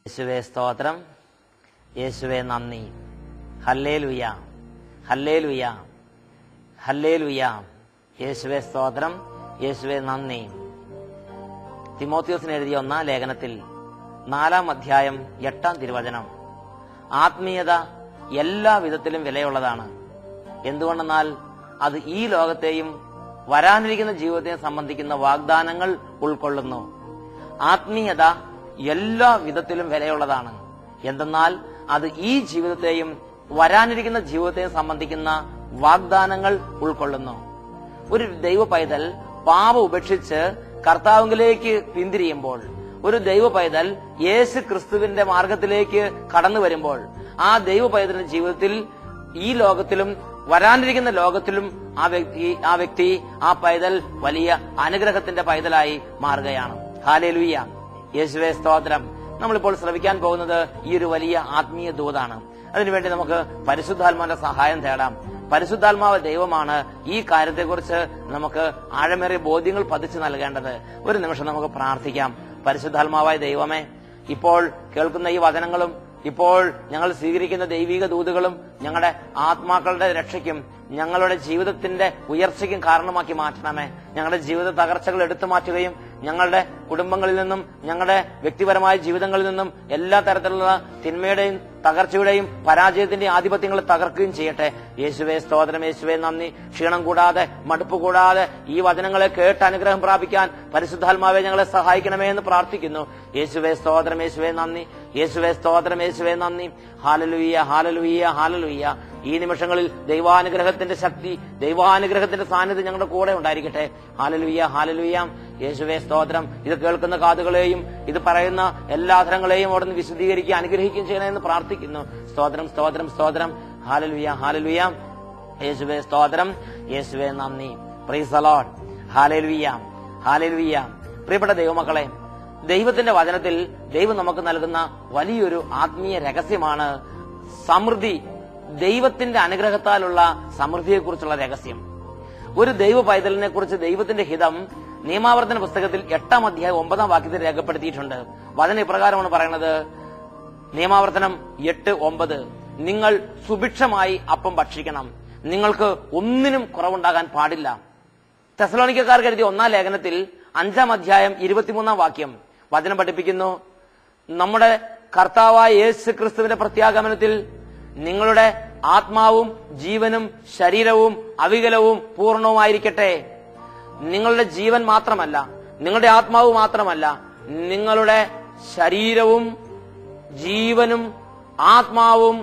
യേശുവേ സ്തോത്രം, യേശുവേ നന്ദി. Hallelujah, hallelujah, hallelujah. യേശുവേ സ്തോത്രം, യേശുവേ നന്ദി. തിമോത്തിയോസിന് എഴുതിയ 1-ാം ലേഖനത്തിൽ 4-ാം അധ്യായം 8-ാം തിരുവചനം, ആത്മീയത എല്ലാ വിധത്തിലും വിലയുള്ളതാണ്. എന്തുകൊണ്ടെന്നാൽ അത് ഈ ലോകത്തെയും വരാനിരിക്കുന്ന ജീവിതത്തെയും സംബന്ധിക്കുന്ന വാഗ്ദാനങ്ങൾ ഉൾക്കൊള്ളുന്നു. ആത്മീയത എല്ലാ വിധത്തിലും വിലയുള്ളതാണ്. എന്തെന്നാൽ അത് ഈ ജീവിതത്തെയും വരാനിരിക്കുന്ന ജീവിതത്തെയും സംബന്ധിക്കുന്ന വാഗ്ദാനങ്ങൾ ഉൾക്കൊള്ളുന്നു. ഒരു ദൈവ പൈതൽ പാപം ഉപേക്ഷിച്ച് കർത്താവിലേക്ക് പിന്തിരിയുമ്പോൾ, ഒരു ദൈവ പൈതൽ യേശു ക്രിസ്തുവിന്റെ മാർഗത്തിലേക്ക് കടന്നു വരുമ്പോൾ, ആ ദൈവ പൈതലിന്റെ ജീവിതത്തിൽ ഈ ലോകത്തിലും വരാനിരിക്കുന്ന ലോകത്തിലും ആ വ്യക്തി ആ പൈതൽ വലിയ അനുഗ്രഹത്തിന്റെ പൈതലായി മാറുകയാണ്. ഹല്ലേലൂയ, യേശുവേ സ്തോത്രം. നമ്മളിപ്പോൾ ശ്രവിക്കാൻ പോകുന്നത് ഈ ഒരു വലിയ ആത്മീയ ദൂതാണ്. അതിനുവേണ്ടി നമുക്ക് പരിശുദ്ധാത്മാവിന്റെ സഹായം തേടാം. പരിശുദ്ധാത്മാവ് ദൈവമാണ് ഈ കാര്യത്തെക്കുറിച്ച് നമുക്ക് ആഴമേറിയ ബോധ്യങ്ങൾ പതിച്ചു നൽകേണ്ടത്. ഒരു നിമിഷം നമുക്ക് പ്രാർത്ഥിക്കാം. പരിശുദ്ധാത്മാവായ ദൈവമേ, ഇപ്പോൾ കേൾക്കുന്ന ഈ വചനങ്ങളും ഇപ്പോൾ ഞങ്ങൾ സ്വീകരിക്കുന്ന ദൈവിക ദൂതുകളും ഞങ്ങളുടെ ആത്മാക്കളുടെ രക്ഷയ്ക്കും ഞങ്ങളുടെ ജീവിതത്തിന്റെ ഉയർച്ചയ്ക്കും കാരണമാക്കി മാറ്റണമേ. ഞങ്ങളുടെ ജീവിത തകർച്ചകൾ എടുത്തു മാറ്റുകയും ഞങ്ങളുടെ കുടുംബങ്ങളിൽ നിന്നും ഞങ്ങളുടെ വ്യക്തിപരമായ ജീവിതങ്ങളിൽ നിന്നും എല്ലാ തരത്തിലുള്ള തിന്മയുടെയും തകർച്ചയുടെയും പരാജയത്തിന്റെയും ആധിപത്യങ്ങളെ തകർക്കുകയും ചെയ്യട്ടെ. യേശുവേ സ്തോത്രം, യേശുവേ നന്ദി. ക്ഷീണം കൂടാതെ മടുപ്പ് കൂടാതെ ഈ വചനങ്ങളെ കേട്ട് അനുഗ്രഹം പ്രാപിക്കാൻ പരിശുദ്ധാത്മാവെ ഞങ്ങളെ സഹായിക്കണമേ എന്ന് പ്രാർത്ഥിക്കുന്നു. യേശുവേ സ്തോത്രം, യേശുവേ നന്ദി. യേശുവേ സ്തോത്രം, യേശുവേ നന്ദി. Hallelujah, hallelujah, hallelujah. ഈ നിമിഷങ്ങളിൽ ദൈവാനുഗ്രഹത്തിന്റെ ശക്തി, ദൈവാനുഗ്രഹത്തിന്റെ സാന്നിധ്യം ഞങ്ങളുടെ കൂടെ ഉണ്ടായിരിക്കട്ടെ. Hallelujah, hallelujah. യേശുവേ സ്തോത്രം. ഇത് കേൾക്കുന്ന കാതുകളെയും ഇത് പറയുന്ന എല്ലാ അധരങ്ങളെയും അവിടുന്ന് വിശദീകരിക്കുക, അനുഗ്രഹിക്കുകയും ചെയ്യണമെന്ന് പ്രാർത്ഥിക്കുന്നു. സ്തോത്രം, സ്തോത്രം, സ്തോത്രം. Hallelujah, hallelujah. യേശുവേ സ്തോത്രം, യേശുവേ നന്ദി. Praise the Lord. Hallelujah, hallelujah. പ്രിയപ്പെട്ട ദൈവമക്കളെ, ദൈവത്തിന്റെ വചനത്തിൽ ദൈവം നമുക്ക് നൽകുന്ന വലിയൊരു ആത്മീയ രഹസ്യമാണ് സമൃദ്ധി. ദൈവത്തിന്റെ അനുഗ്രഹത്താലുള്ള സമൃദ്ധിയെക്കുറിച്ചുള്ള രഹസ്യം. ഒരു ദൈവ പൈതലിനെ കുറിച്ച് ദൈവത്തിന്റെ ഹിതം നിയമാവർത്തന പുസ്തകത്തിൽ 8-ാം അധ്യായം 9-ാം വാക്യത്തിൽ രേഖപ്പെടുത്തിയിട്ടുണ്ട്. വചനം ഇപ്രകാരമാണ് പറയുന്നത്. നിയമാവർത്തനം 8:9, നിങ്ങൾ സുഭിക്ഷമായി അപ്പം ഭക്ഷിക്കണം, നിങ്ങൾക്ക് ഒന്നിനും കുറവുണ്ടാകാൻ പാടില്ല. തെസ്സലോനിക്കക്കാർക്ക് എഴുതിയ 1-ാം ലേഖനത്തിൽ 5-ാം അധ്യായം 23-ാം വാക്യം വചനം പഠിപ്പിക്കുന്നു. നമ്മുടെ കർത്താവായ യേശു ക്രിസ്തുവിന്റെ പ്രത്യാഗമനത്തിൽ നിങ്ങളുടെ ആത്മാവും ജീവനും ശരീരവും അവികലവും പൂർണ്ണവുമായിരിക്കട്ടെ. നിങ്ങളുടെ ജീവൻ മാത്രമല്ല, നിങ്ങളുടെ ആത്മാവ് മാത്രമല്ല, നിങ്ങളുടെ ശരീരവും ജീവനും ആത്മാവും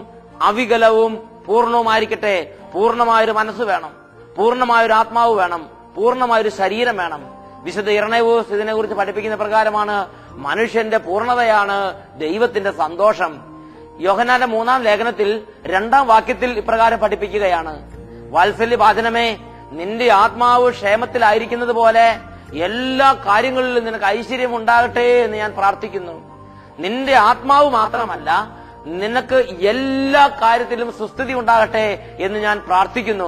അവികലവും പൂർണ്ണവുമായിരിക്കട്ടെ. പൂർണ്ണമായൊരു മനസ്സ് വേണം, പൂർണ്ണമായൊരു ആത്മാവ് വേണം, പൂർണ്ണമായൊരു ശരീരം വേണം. വിശുദ്ധ ഇരണേവൂസ് ഇതിനെ കുറിച്ച് പഠിപ്പിക്കുന്ന പ്രകാരമാണ് മനുഷ്യന്റെ പൂർണ്ണതയാണ് ദൈവത്തിന്റെ സന്തോഷം. യോഹന്നാന്റെ 3-ാം ലേഖനത്തിൽ 2-ാം വാക്യത്തിൽ ഇപ്രകാരം പഠിപ്പിക്കുകയാണ്. വാത്സല്യഭാജനമേ, നിന്റെ ആത്മാവ് ക്ഷേമത്തിലായിരിക്കുന്നത് പോലെ എല്ലാ കാര്യങ്ങളിലും നിനക്ക് ഐശ്വര്യം ഉണ്ടാകട്ടെ എന്ന് ഞാൻ പ്രാർത്ഥിക്കുന്നു. നിന്റെ ആത്മാവ് മാത്രമല്ല, നിനക്ക് എല്ലാ കാര്യത്തിലും സുസ്ഥിതി ഉണ്ടാകട്ടെ എന്ന് ഞാൻ പ്രാർത്ഥിക്കുന്നു.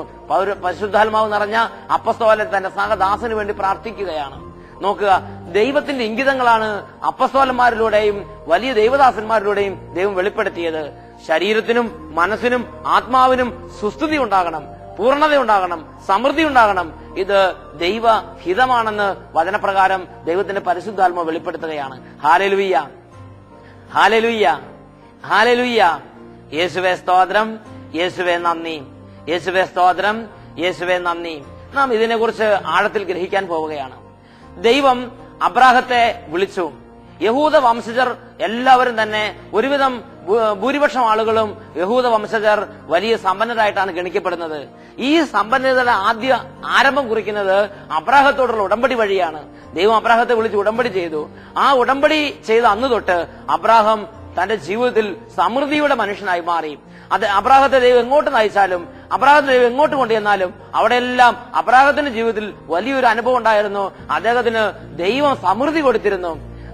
പരിശുദ്ധാത്മാവ് നിറഞ്ഞ അപ്പസ്തോലൻ തന്റെ സഹദാസന് വേണ്ടി പ്രാർത്ഥിക്കുകയാണ്. നോക്കുക, ദൈവത്തിന്റെ ഇംഗിതങ്ങളാണ് അപ്പസ്തോലന്മാരിലൂടെയും വലിയ ദൈവദാസന്മാരിലൂടെയും ദൈവം വെളിപ്പെടുത്തിയത്. ശരീരത്തിനും മനസ്സിനും ആത്മാവിനും സുസ്ഥിതി ഉണ്ടാകണം, പൂർണ്ണത ഉണ്ടാകണം, സമൃദ്ധി ഉണ്ടാകണം. ഇത് ദൈവഹിതമാണെന്ന് വചനപ്രകാരം ദൈവത്തിന്റെ പരിശുദ്ധാത്മാവ് വെളിപ്പെടുത്തുകയാണ്. Hallelujah, hallelujah, hallelujah. യേശുവേ സ്തോത്രം, യേശുവേ നന്ദി. യേശുവേ സ്തോത്രം, യേശുവേ നന്ദി. നാം ഇതിനെക്കുറിച്ച് ആഴത്തിൽ ഗ്രഹിക്കാൻ പോവുകയാണ്. ദൈവം അബ്രാഹത്തെ വിളിച്ചു. യഹൂദ വംശജർ എല്ലാവരും തന്നെ, ഒരുവിധം ഭൂരിപക്ഷം ആളുകളും യഹൂദ വംശജർ വലിയ സമ്പന്നരായിട്ടാണ് ഗണിക്കപ്പെടുന്നത്. ഈ സമ്പന്നതയുടെ ആദ്യ ആരംഭം കുറിക്കുന്നത് അബ്രാഹത്തോടുള്ള ഉടമ്പടി വഴിയാണ്. ദൈവം അബ്രാഹത്തെ വിളിച്ച് ഉടമ്പടി ചെയ്തു. ആ ഉടമ്പടി ചെയ്ത അന്ന് തൊട്ട് അബ്രാഹം തന്റെ ജീവിതത്തിൽ സമൃദ്ധിയുടെ മനുഷ്യനായി മാറി. അത് അബ്രാഹത്തെ ദൈവം എങ്ങോട്ട് നയിച്ചാലും, അബ്രാഹത്തെ ദൈവം എങ്ങോട്ട് കൊണ്ടുചെന്നാലും അവിടെയെല്ലാം അബ്രാഹത്തിന്റെ ജീവിതത്തിൽ വലിയൊരു അനുഭവം ഉണ്ടായിരുന്നു. അദ്ദേഹത്തിന് ദൈവം സമൃദ്ധി കൊടുത്തിരുന്നു.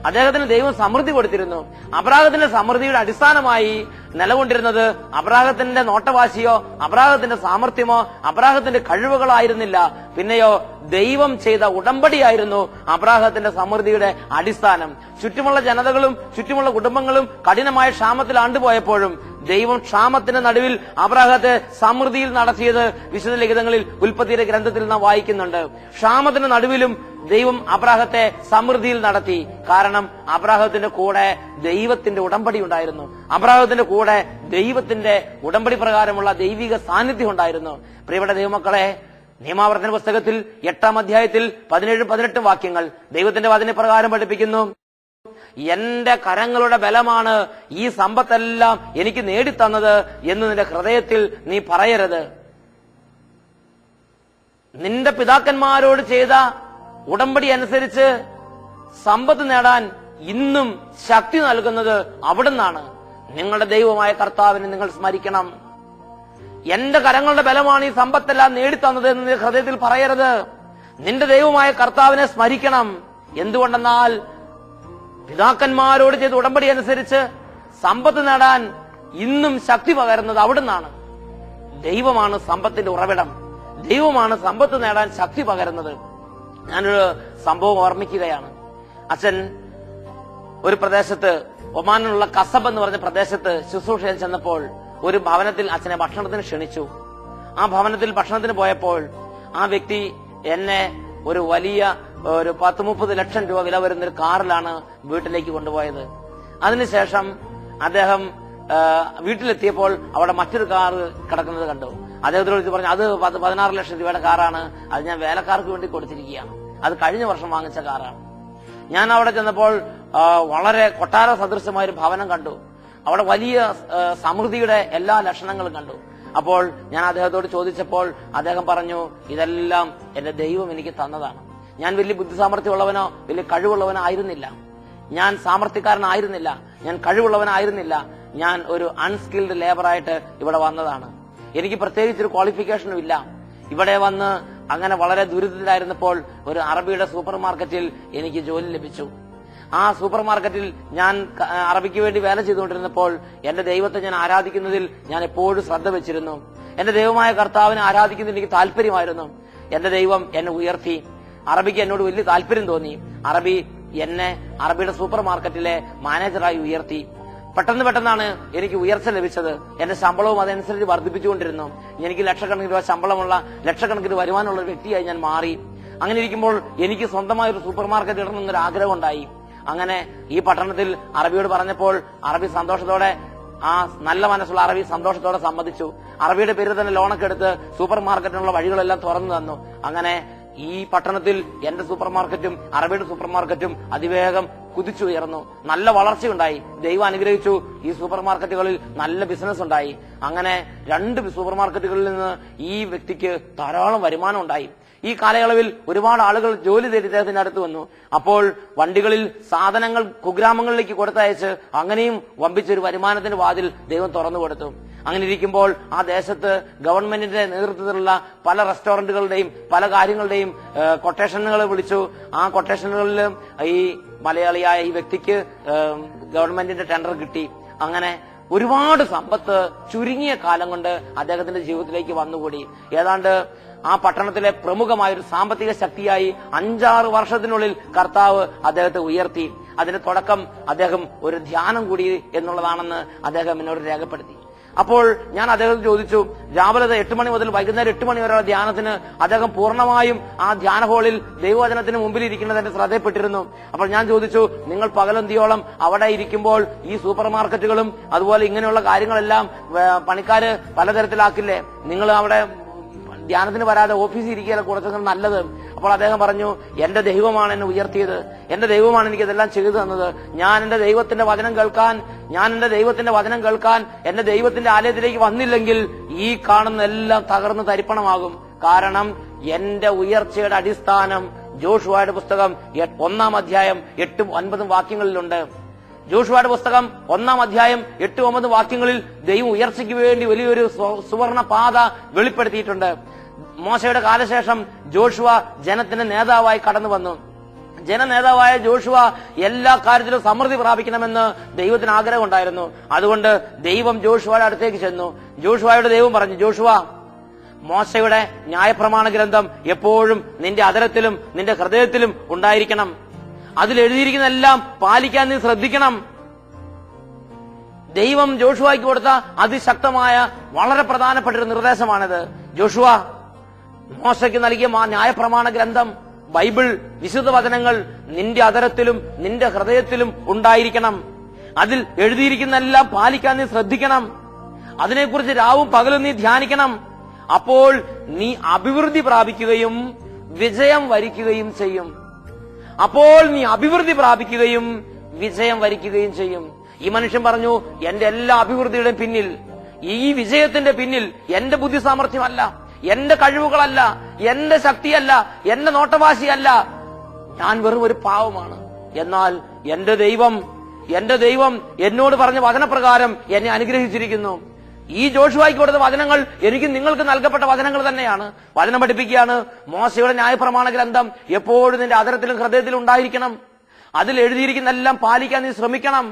അദ്ദേഹത്തിന് ദൈവം സമൃദ്ധി കൊടുത്തിരുന്നു. അബ്രാഹത്തിന്റെ സമൃദ്ധിയുടെ അടിസ്ഥാനമായി നിലകൊണ്ടിരുന്നത് അബ്രാഹത്തിന്റെ നോട്ടവാശിയോ അബ്രാഹത്തിന്റെ സാമർഥ്യമോ അബ്രാഹത്തിന്റെ കഴിവുകളായിരുന്നില്ല. പിന്നെയോ ദൈവം ചെയ്ത ഉടമ്പടിയായിരുന്നു അബ്രാഹത്തിന്റെ സമൃദ്ധിയുടെ അടിസ്ഥാനം. ചുറ്റുമുള്ള ജനതകളും ചുറ്റുമുള്ള കുടുംബങ്ങളും കഠിനമായ ക്ഷാമത്തിൽ ആണ്ടുപോയപ്പോഴും ദൈവം ക്ഷാമത്തിന്റെ നടുവിൽ അബ്രാഹത്തെ സമൃദ്ധിയിൽ നടത്തിയത് വിശുദ്ധ ലിഖിതങ്ങളിൽ ഉൽപ്പത്തിയുടെ ഗ്രന്ഥത്തിൽ നാം വായിക്കുന്നുണ്ട്. ക്ഷാമത്തിന്റെ നടുവിലും ദൈവം അബ്രാഹത്തെ സമൃദ്ധിയിൽ നടത്തി. കാരണം അബ്രാഹത്തിന്റെ കൂടെ ദൈവത്തിന്റെ ഉടമ്പടി ഉണ്ടായിരുന്നു. അബ്രാഹത്തിന്റെ കൂടെ ദൈവത്തിന്റെ ഉടമ്പടി പ്രകാരമുള്ള ദൈവിക സാന്നിധ്യം ഉണ്ടായിരുന്നു. പ്രിയപ്പെട്ട ദൈവമക്കളെ, നിയമാവർത്തന പുസ്തകത്തിൽ 8-ാം അധ്യായത്തിൽ 17-18 വാക്യങ്ങൾ ദൈവത്തിന്റെ വചനപ്രകാരം പഠിപ്പിക്കുന്നു. എന്റെ കരങ്ങളുടെ ബലമാണ് ഈ സമ്പത്തെല്ലാം എനിക്ക് നേടിത്തന്നത് എന്ന് നിന്റെ ഹൃദയത്തിൽ നീ പറയരുത്. നിന്റെ പിതാക്കന്മാരോട് ചെയ്ത ഉടമ്പടി അനുസരിച്ച് സമ്പത്ത് നേടാൻ ഇന്നും ശക്തി നൽകുന്നത് അവിടുന്നാണ്. നിങ്ങളുടെ ദൈവമായ കർത്താവിനെ നിങ്ങൾ സ്മരിക്കണം. എന്റെ കരങ്ങളുടെ ബലമാണ് ഈ സമ്പത്തെല്ലാം നേടിത്തന്നത് എന്ന് നിന്റെ ഹൃദയത്തിൽ പറയരുത്. നിന്റെ ദൈവമായ കർത്താവിനെ സ്മരിക്കണം. എന്തുകൊണ്ടെന്നാൽ പിതാക്കന്മാരോട് ചെയ്ത ഉടമ്പടി അനുസരിച്ച് സമ്പത്ത് നേടാൻ ഇന്നും ശക്തി പകരുന്നത് അവിടുന്നാണ്. ദൈവമാണ് സമ്പത്തിന്റെ ഉറവിടം. ദൈവമാണ് സമ്പത്ത് നേടാൻ ശക്തി പകരുന്നത്. ഞാനൊരു സംഭവം ഓർമ്മിക്കുകയാണ്. അച്ഛൻ ഒരു പ്രദേശത്ത്, ഒമാനിലുള്ള കസബ് എന്ന് പറഞ്ഞ പ്രദേശത്ത് ശുശ്രൂഷയിൽ ചെന്നപ്പോൾ ഒരു ഭവനത്തിൽ അച്ഛനെ ഭക്ഷണത്തിന് ക്ഷണിച്ചു. ആ ഭവനത്തിൽ ഭക്ഷണത്തിന് പോയപ്പോൾ ആ വ്യക്തി എന്നെ ഒരു വലിയ 10-30 ലക്ഷം രൂപ വില വരുന്ന ഒരു കാറിലാണ് വീട്ടിലേക്ക് കൊണ്ടുപോയത്. അതിനുശേഷം അദ്ദേഹം വീട്ടിലെത്തിയപ്പോൾ അവിടെ മറ്റൊരു കാറ് കിടക്കുന്നത് കണ്ടു. അദ്ദേഹത്തോട് പറഞ്ഞു, അത് 16 ലക്ഷം രൂപയുടെ കാറാണ്, അത് ഞാൻ വേലക്കാർക്ക് വേണ്ടി കൊടുത്തിരിക്കുകയാണ്, അത് കഴിഞ്ഞ വർഷം വാങ്ങിച്ച കാറാണ്. ഞാൻ അവിടെ ചെന്നപ്പോൾ വളരെ കൊട്ടാര സദൃശമായ ഒരു ഭവനം കണ്ടു. അവിടെ വലിയ സമൃദ്ധിയുടെ എല്ലാ ലക്ഷണങ്ങളും കണ്ടു. അപ്പോൾ ഞാൻ അദ്ദേഹത്തോട് ചോദിച്ചപ്പോൾ അദ്ദേഹം പറഞ്ഞു, ഇതെല്ലാം എന്റെ ദൈവം എനിക്ക് തന്നതാണ്. ഞാൻ വലിയ ബുദ്ധിസാമർഥ്യമുള്ളവനോ വലിയ കഴിവുള്ളവനോ ആയിരുന്നില്ല. ഞാൻ സാമർത്ഥ്യക്കാരനായിരുന്നില്ല. ഞാൻ കഴിവുള്ളവനായിരുന്നില്ല. ഞാൻ ഒരു അൺസ്കിൽഡ് ലേബറായിട്ട് ഇവിടെ വന്നതാണ്. എനിക്ക് പ്രത്യേകിച്ചൊരു ക്വാളിഫിക്കേഷനും ഇല്ല. ഇവിടെ വന്ന് അങ്ങനെ വളരെ ദുരിതത്തിലായിരുന്നപ്പോൾ ഒരു അറബിയുടെ സൂപ്പർ മാർക്കറ്റിൽ എനിക്ക് ജോലി ലഭിച്ചു. ആ സൂപ്പർ മാർക്കറ്റിൽ ഞാൻ അറബിക്ക് വേണ്ടി വേല ചെയ്തുകൊണ്ടിരുന്നപ്പോൾ എന്റെ ദൈവത്തെ ഞാൻ ആരാധിക്കുന്നതിൽ ഞാൻ എപ്പോഴും ശ്രദ്ധ വെച്ചിരുന്നു. എന്റെ ദൈവമായ കർത്താവിനെ ആരാധിക്കുന്നതിൽ എനിക്ക് താല്പര്യമായിരുന്നു. എന്റെ ദൈവം എന്നെ ഉയർത്തി. അറബിക്ക് എന്നോട് വലിയ താല്പര്യം തോന്നി. അറബി എന്നെ അറബിയുടെ സൂപ്പർ മാർക്കറ്റിലെ മാനേജറായി ഉയർത്തി. പെട്ടെന്നാണ് എനിക്ക് ഉയർച്ച ലഭിച്ചത്. എന്റെ ശമ്പളവും അതനുസരിച്ച് വർദ്ധിപ്പിച്ചുകൊണ്ടിരുന്നു. എനിക്ക് ലക്ഷക്കണക്കിന് രൂപ ശമ്പളമുള്ള, ലക്ഷക്കണക്കിന് വരുമാനമുള്ള ഒരു വ്യക്തിയായി ഞാൻ മാറി. അങ്ങനെ ഇരിക്കുമ്പോൾ എനിക്ക് സ്വന്തമായ ഒരു സൂപ്പർ മാർക്കറ്റ് ഇടണമെന്നൊരു ആഗ്രഹം ഉണ്ടായി. അങ്ങനെ ഈ പട്ടണത്തിൽ അറബിയോട് പറഞ്ഞപ്പോൾ അറബി സന്തോഷത്തോടെ, ആ നല്ല മനസ്സുള്ള അറബി സന്തോഷത്തോടെ സമ്മതിച്ചു. അറബിയുടെ പേരിൽ തന്നെ ലോണൊക്കെ എടുത്ത് സൂപ്പർ മാർക്കറ്റിനുള്ള വഴികളെല്ലാം തുറന്നു തന്നു. അങ്ങനെ ഈ പട്ടണത്തിൽ എന്റെ സൂപ്പർ മാർക്കറ്റും അറബിയുടെ സൂപ്പർ മാർക്കറ്റും അതിവേഗം കുതിച്ചുയർന്നു. നല്ല വളർച്ചയുണ്ടായി. ദൈവം അനുഗ്രഹിച്ചു. ഈ സൂപ്പർ മാർക്കറ്റുകളിൽ നല്ല ബിസിനസ് ഉണ്ടായി. അങ്ങനെ 2 സൂപ്പർ മാർക്കറ്റുകളിൽ നിന്ന് ഈ വ്യക്തിക്ക് ധാരാളം വരുമാനം ഉണ്ടായി. ഈ കാലയളവിൽ ഒരുപാട് ആളുകൾ ജോലി തേടി ഇദ്ദേഹത്തിന്റെ അടുത്ത് വന്നു. അപ്പോൾ വണ്ടികളിൽ സാധനങ്ങൾ കുഗ്രാമങ്ങളിലേക്ക് കൊടുത്തയച്ച് അങ്ങനെയും വമ്പിച്ചൊരു വരുമാനത്തിന്റെ വാതിൽ ദൈവം തുറന്നു കൊടുത്തു. അങ്ങനെ ഇരിക്കുമ്പോൾ ആ ദേശത്ത് ഗവൺമെന്റിന്റെ നേതൃത്വത്തിലുള്ള പല റെസ്റ്റോറന്റുകളുടെയും പല കാര്യങ്ങളുടെയും കൊട്ടേഷനുകൾ വിളിച്ചു. ആ കൊട്ടേഷനുകളിൽ ഈ മലയാളിയായ ഈ വ്യക്തിക്ക് ഗവൺമെന്റിന്റെ ടെൻഡർ കിട്ടി. അങ്ങനെ ഒരുപാട് സമ്പത്ത് ചുരുങ്ങിയ കാലം കൊണ്ട് അദ്ദേഹത്തിന്റെ ജീവിതത്തിലേക്ക് വന്നുകൂടി. ഏതാണ്ട് ആ പട്ടണത്തിലെ പ്രമുഖമായ ഒരു സാമ്പത്തിക ശക്തിയായി 5-6 വർഷത്തിനുള്ളിൽ കർത്താവ് അദ്ദേഹത്തെ ഉയർത്തി. അതിന്റെ തുടക്കം അദ്ദേഹം ഒരു ധ്യാനം കൂടി എന്നുള്ളതാണെന്ന് അദ്ദേഹം എന്നോട് രേഖപ്പെടുത്തി. അപ്പോൾ ഞാൻ അദ്ദേഹത്തെ ചോദിച്ചു, രാവിലെ 8 മണി മുതൽ വൈകുന്നേരം 8 മണി വരെയുള്ള ധ്യാനത്തിന് അദ്ദേഹം പൂർണ്ണമായും ആ ധ്യാന ഹാളിൽ ദൈവവചനത്തിന് മുമ്പിൽ ഇരിക്കുന്നത് എന്റെ ശ്രദ്ധയിൽപ്പെട്ടിരുന്നു. അപ്പോൾ ഞാൻ ചോദിച്ചു, നിങ്ങൾ പകലന്തിയോളം അവിടെ ഇരിക്കുമ്പോൾ ഈ സൂപ്പർ മാർക്കറ്റുകളും അതുപോലെ ഇങ്ങനെയുള്ള കാര്യങ്ങളെല്ലാം പണിക്കാര് പലതരത്തിലാക്കില്ലേ? നിങ്ങൾ അവിടെ ധ്യാനത്തിന് വരാതെ ഓഫീസിൽ ഇരിക്കുകയല്ല കുറച്ചൊക്കെ നല്ലത്. അപ്പോൾ അദ്ദേഹം പറഞ്ഞു, എന്റെ ദൈവമാണ് എന്നെ ഉയർത്തിയത്, എന്റെ ദൈവമാണ് എനിക്ക് ഇതെല്ലാം ചെയ്തു തന്നത്. ഞാൻ എന്റെ ദൈവത്തിന്റെ വചനം കേൾക്കാൻ എന്റെ ദൈവത്തിന്റെ ആലയത്തിലേക്ക് വന്നില്ലെങ്കിൽ ഈ കാണുന്ന എല്ലാം തകർന്ന് തരിപ്പണമാകും. കാരണം എന്റെ ഉയർച്ചയുടെ അടിസ്ഥാനം ജോഷുവയുടെ പുസ്തകം 1-ാം അധ്യായം 8-9 വാക്യങ്ങളിലുണ്ട്. ജോഷുവയുടെ പുസ്തകം 1-ാം അധ്യായം 8-9 വാക്യങ്ങളിൽ ദൈവം ഉയർച്ചയ്ക്ക് വേണ്ടി വലിയൊരു സുവർണ പാത വെളിപ്പെടുത്തിയിട്ടുണ്ട്. മോശയുടെ കാലശേഷം ജോഷുവ ജനത്തിന്റെ നേതാവായി കടന്നു വന്നു. ജനനേതാവായ ജോഷുവ എല്ലാ കാര്യത്തിലും സമൃദ്ധി പ്രാപിക്കണമെന്ന് ദൈവത്തിന് ആഗ്രഹം ഉണ്ടായിരുന്നു. അതുകൊണ്ട് ദൈവം ജോഷുവയുടെ അടുത്തേക്ക് ചെന്നു. ജോഷുവയോട് ദൈവം പറഞ്ഞു, ജോഷുവ, മോശയുടെ ന്യായപ്രമാണ ഗ്രന്ഥം എപ്പോഴും നിന്റെ അധരത്തിലും നിന്റെ ഹൃദയത്തിലും ഉണ്ടായിരിക്കണം. അതിൽ എഴുതിയിരിക്കുന്നതെല്ലാം പാലിക്കാൻ നീ ശ്രദ്ധിക്കണം. ദൈവം ജോഷുവയ്ക്ക് കൊടുത്ത അതിശക്തമായ വളരെ പ്രധാനപ്പെട്ട ഒരു നിർദ്ദേശമാണിത്. ജോഷുവ, മോശയ്ക്ക് നൽകിയ ന്യായപ്രമാണ ഗ്രന്ഥം ബൈബിൾ, വിശുദ്ധ വചനങ്ങൾ നിന്റെ അധരത്തിലും നിന്റെ ഹൃദയത്തിലും ഉണ്ടായിരിക്കണം. അതിൽ എഴുതിയിരിക്കുന്നതെല്ലാം പാലിക്കാൻ നീ ശ്രദ്ധിക്കണം. അതിനെക്കുറിച്ച് രാവും പകലും നീ ധ്യാനിക്കണം. അപ്പോൾ നീ അഭിവൃദ്ധി പ്രാപിക്കുകയും വിജയം വരിക്കുകയും ചെയ്യും. അപ്പോൾ നീ അഭിവൃദ്ധി പ്രാപിക്കുകയും വിജയം വരിക്കുകയും ചെയ്യും. ഈ മനുഷ്യൻ പറഞ്ഞു, എന്റെ എല്ലാ അഭിവൃദ്ധിയുടെയും പിന്നിൽ, ഈ വിജയത്തിന്റെ പിന്നിൽ എന്റെ ബുദ്ധി സാമർഥ്യമല്ല, എന്റെ കഴിവുകളല്ല, എന്റെ ശക്തിയല്ല, എന്റെ നോട്ടവാശിയല്ല, ഞാൻ വെറും ഒരു പാവമാണ്. എന്നാൽ എന്റെ ദൈവം എന്നോട് പറഞ്ഞ വചനപ്രകാരം എന്നെ അനുഗ്രഹിച്ചിരിക്കുന്നു. ഈ ജോഷുവയ്ക്ക് കൊടുത്ത വചനങ്ങൾ എനിക്ക് നിങ്ങൾക്ക് നൽകപ്പെട്ട വചനങ്ങൾ തന്നെയാണ്. വചനം പഠിപ്പിക്കുകയാണ്, മോശയുടെ ന്യായപ്രമാണ ഗ്രന്ഥം എപ്പോഴും നിന്റെ അധരത്തിലും ഹൃദയത്തിലും ഉണ്ടായിരിക്കണം. അതിൽ എഴുതിയിരിക്കുന്നതെല്ലാം പാലിക്കാൻ നീ ശ്രമിക്കണം.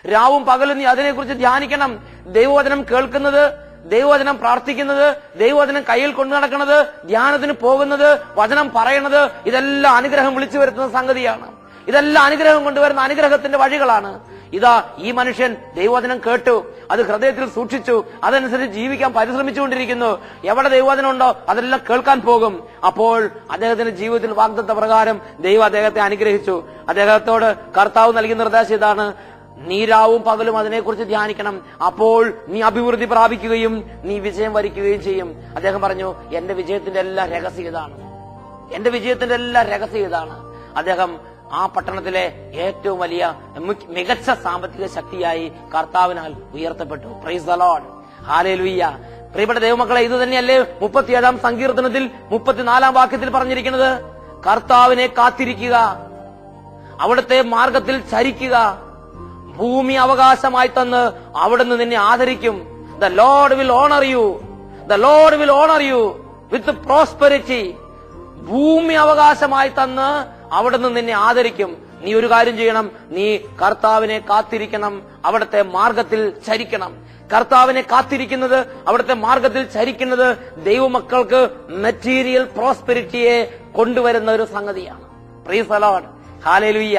രാവും പകലും നീ അതിനെക്കുറിച്ച് ധ്യാനിക്കണം. ദൈവവചനം കേൾക്കുന്നത്, ദൈവവചനം പ്രാർത്ഥിക്കുന്നത്, ദൈവവചനം കയ്യിൽ കൊണ്ടു നടക്കുന്നത്, ധ്യാനത്തിന് പോകുന്നത്, വചനം പറയുന്നത്, ഇതെല്ലാം അനുഗ്രഹം വിളിച്ചു വരുത്തുന്ന സംഗതിയാണ്. ഇതെല്ലാം അനുഗ്രഹം കൊണ്ടുവരുന്ന അനുഗ്രഹത്തിന്റെ വഴികളാണ്. ഇതാ ഈ മനുഷ്യൻ ദൈവവചനം കേട്ടു, അത് ഹൃദയത്തിൽ സൂക്ഷിച്ചു, അതനുസരിച്ച് ജീവിക്കാൻ പരിശ്രമിച്ചുകൊണ്ടിരിക്കുന്നു. എവിടെ ദൈവവചനം ഉണ്ടോ അതെല്ലാം കേൾക്കാൻ പോകും. അപ്പോൾ അദ്ദേഹത്തിന്റെ ജീവിതത്തിൽ വാഗ്ദത്ത പ്രകാരം ദൈവം അദ്ദേഹത്തെ അനുഗ്രഹിച്ചു. അദ്ദേഹത്തോട് കർത്താവ് നൽകിയ നിർദ്ദേശം ഇതാണ്, നീ രാവും പകലും അതിനെക്കുറിച്ച് ധ്യാനിക്കണം. അപ്പോൾ നീ അഭിവൃദ്ധി പ്രാപിക്കുകയും നീ വിജയം വരിക്കുകയും ചെയ്യും. അദ്ദേഹം പറഞ്ഞു, എന്റെ വിജയത്തിന്റെ എല്ലാ രഹസ്യം ഇതാണ്, എന്റെ വിജയത്തിന്റെ എല്ലാ രഹസ്യം ഇതാണ്. അദ്ദേഹം ആ പട്ടണത്തിലെ ഏറ്റവും വലിയ മികച്ച സാമ്പത്തിക ശക്തിയായി കർത്താവിനാൽ ഉയർത്തപ്പെട്ടു. Praise the Lord, hallelujah. പ്രിയപ്പെട്ട ദൈവമക്കളെ, ഇത് തന്നെയല്ലേ 37-ാം സങ്കീർത്തനത്തിൽ 34-ാം വാക്യത്തിൽ പറഞ്ഞിരിക്കുന്നത്? കർത്താവിനെ കാത്തിരിക്കുക, അവിടുത്തെ മാർഗത്തിൽ ചരിക്കുക, ഭൂമി അവകാശമായി തന്ന് അവിടുന്ന് നിന്നെ ആദരിക്കും. The lord will honour you, the lord will honour you with prosperity. ഭൂമി അവകാശമായി തന്ന് അവിടുന്ന് നിന്നെ ആദരിക്കും. നീ ഒരു കാര്യം ചെയ്യണം, നീ കർത്താവിനെ കാത്തിരിക്കണം, അവിടുത്തെ മാർഗത്തിൽ ചരിക്കണം. കർത്താവിനെ കാത്തിരിക്കുന്നത്, അവിടുത്തെ മാർഗത്തിൽ ചരിക്കുന്നത് ദൈവമക്കൾക്ക് മെറ്റീരിയൽ പ്രോസ്പെരിറ്റിയെ കൊണ്ടുവരുന്ന ഒരു സംഗതിയാണ്. Price the Lord, hallelujah,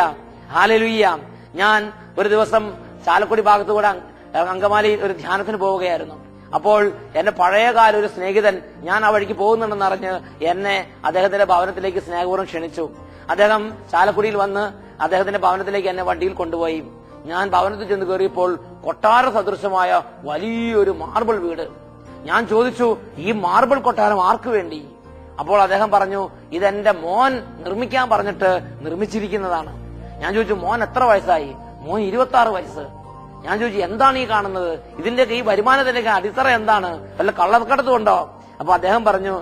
hallelujah. ഞാൻ ഒരു ദിവസം ചാലക്കുടി ഭാഗത്തുകൂടെ അങ്കമാലി ഒരു ധ്യാനത്തിന് പോവുകയായിരുന്നു. അപ്പോൾ എന്റെ പഴയകാല ഒരു സ്നേഹിതൻ ഞാൻ ആ വഴിക്ക് പോകുന്നുണ്ടെന്ന് അറിഞ്ഞ് എന്നെ അദ്ദേഹത്തിന്റെ ഭവനത്തിലേക്ക് സ്നേഹപൂർവ്വം ക്ഷണിച്ചു. അദ്ദേഹം ചാലക്കുടിയിൽ വന്ന് അദ്ദേഹത്തിന്റെ ഭവനത്തിലേക്ക് എന്നെ വണ്ടിയിൽ കൊണ്ടുപോയി. ഞാൻ ഭവനത്തിൽ ചെന്ന് കയറിയപ്പോൾ കൊട്ടാര സദൃശമായ വലിയൊരു മാർബിൾ വീട്. ഞാൻ ചോദിച്ചു, ഈ മാർബിൾ കൊട്ടാരം ആർക്കു വേണ്ടി? അപ്പോൾ അദ്ദേഹം പറഞ്ഞു, ഇതെന്റെ മോൻ നിർമ്മിക്കാൻ പറഞ്ഞിട്ട് നിർമ്മിച്ചിരിക്കുന്നതാണ്. ഞാൻ ചോദിച്ചു, മോൻ എത്ര വയസ്സായി? മോൻ 26 വയസ്സ്. ഞാൻ ചോദിച്ചു, എന്താണ് ഈ കാണുന്നത്? ഇതിന്റെ ഈ വരുമാനത്തിന്റെ അടിത്തറ എന്താണ്? വല്ല കള്ളക്കടത്തുണ്ടോ? അപ്പൊ അദ്ദേഹം പറഞ്ഞു,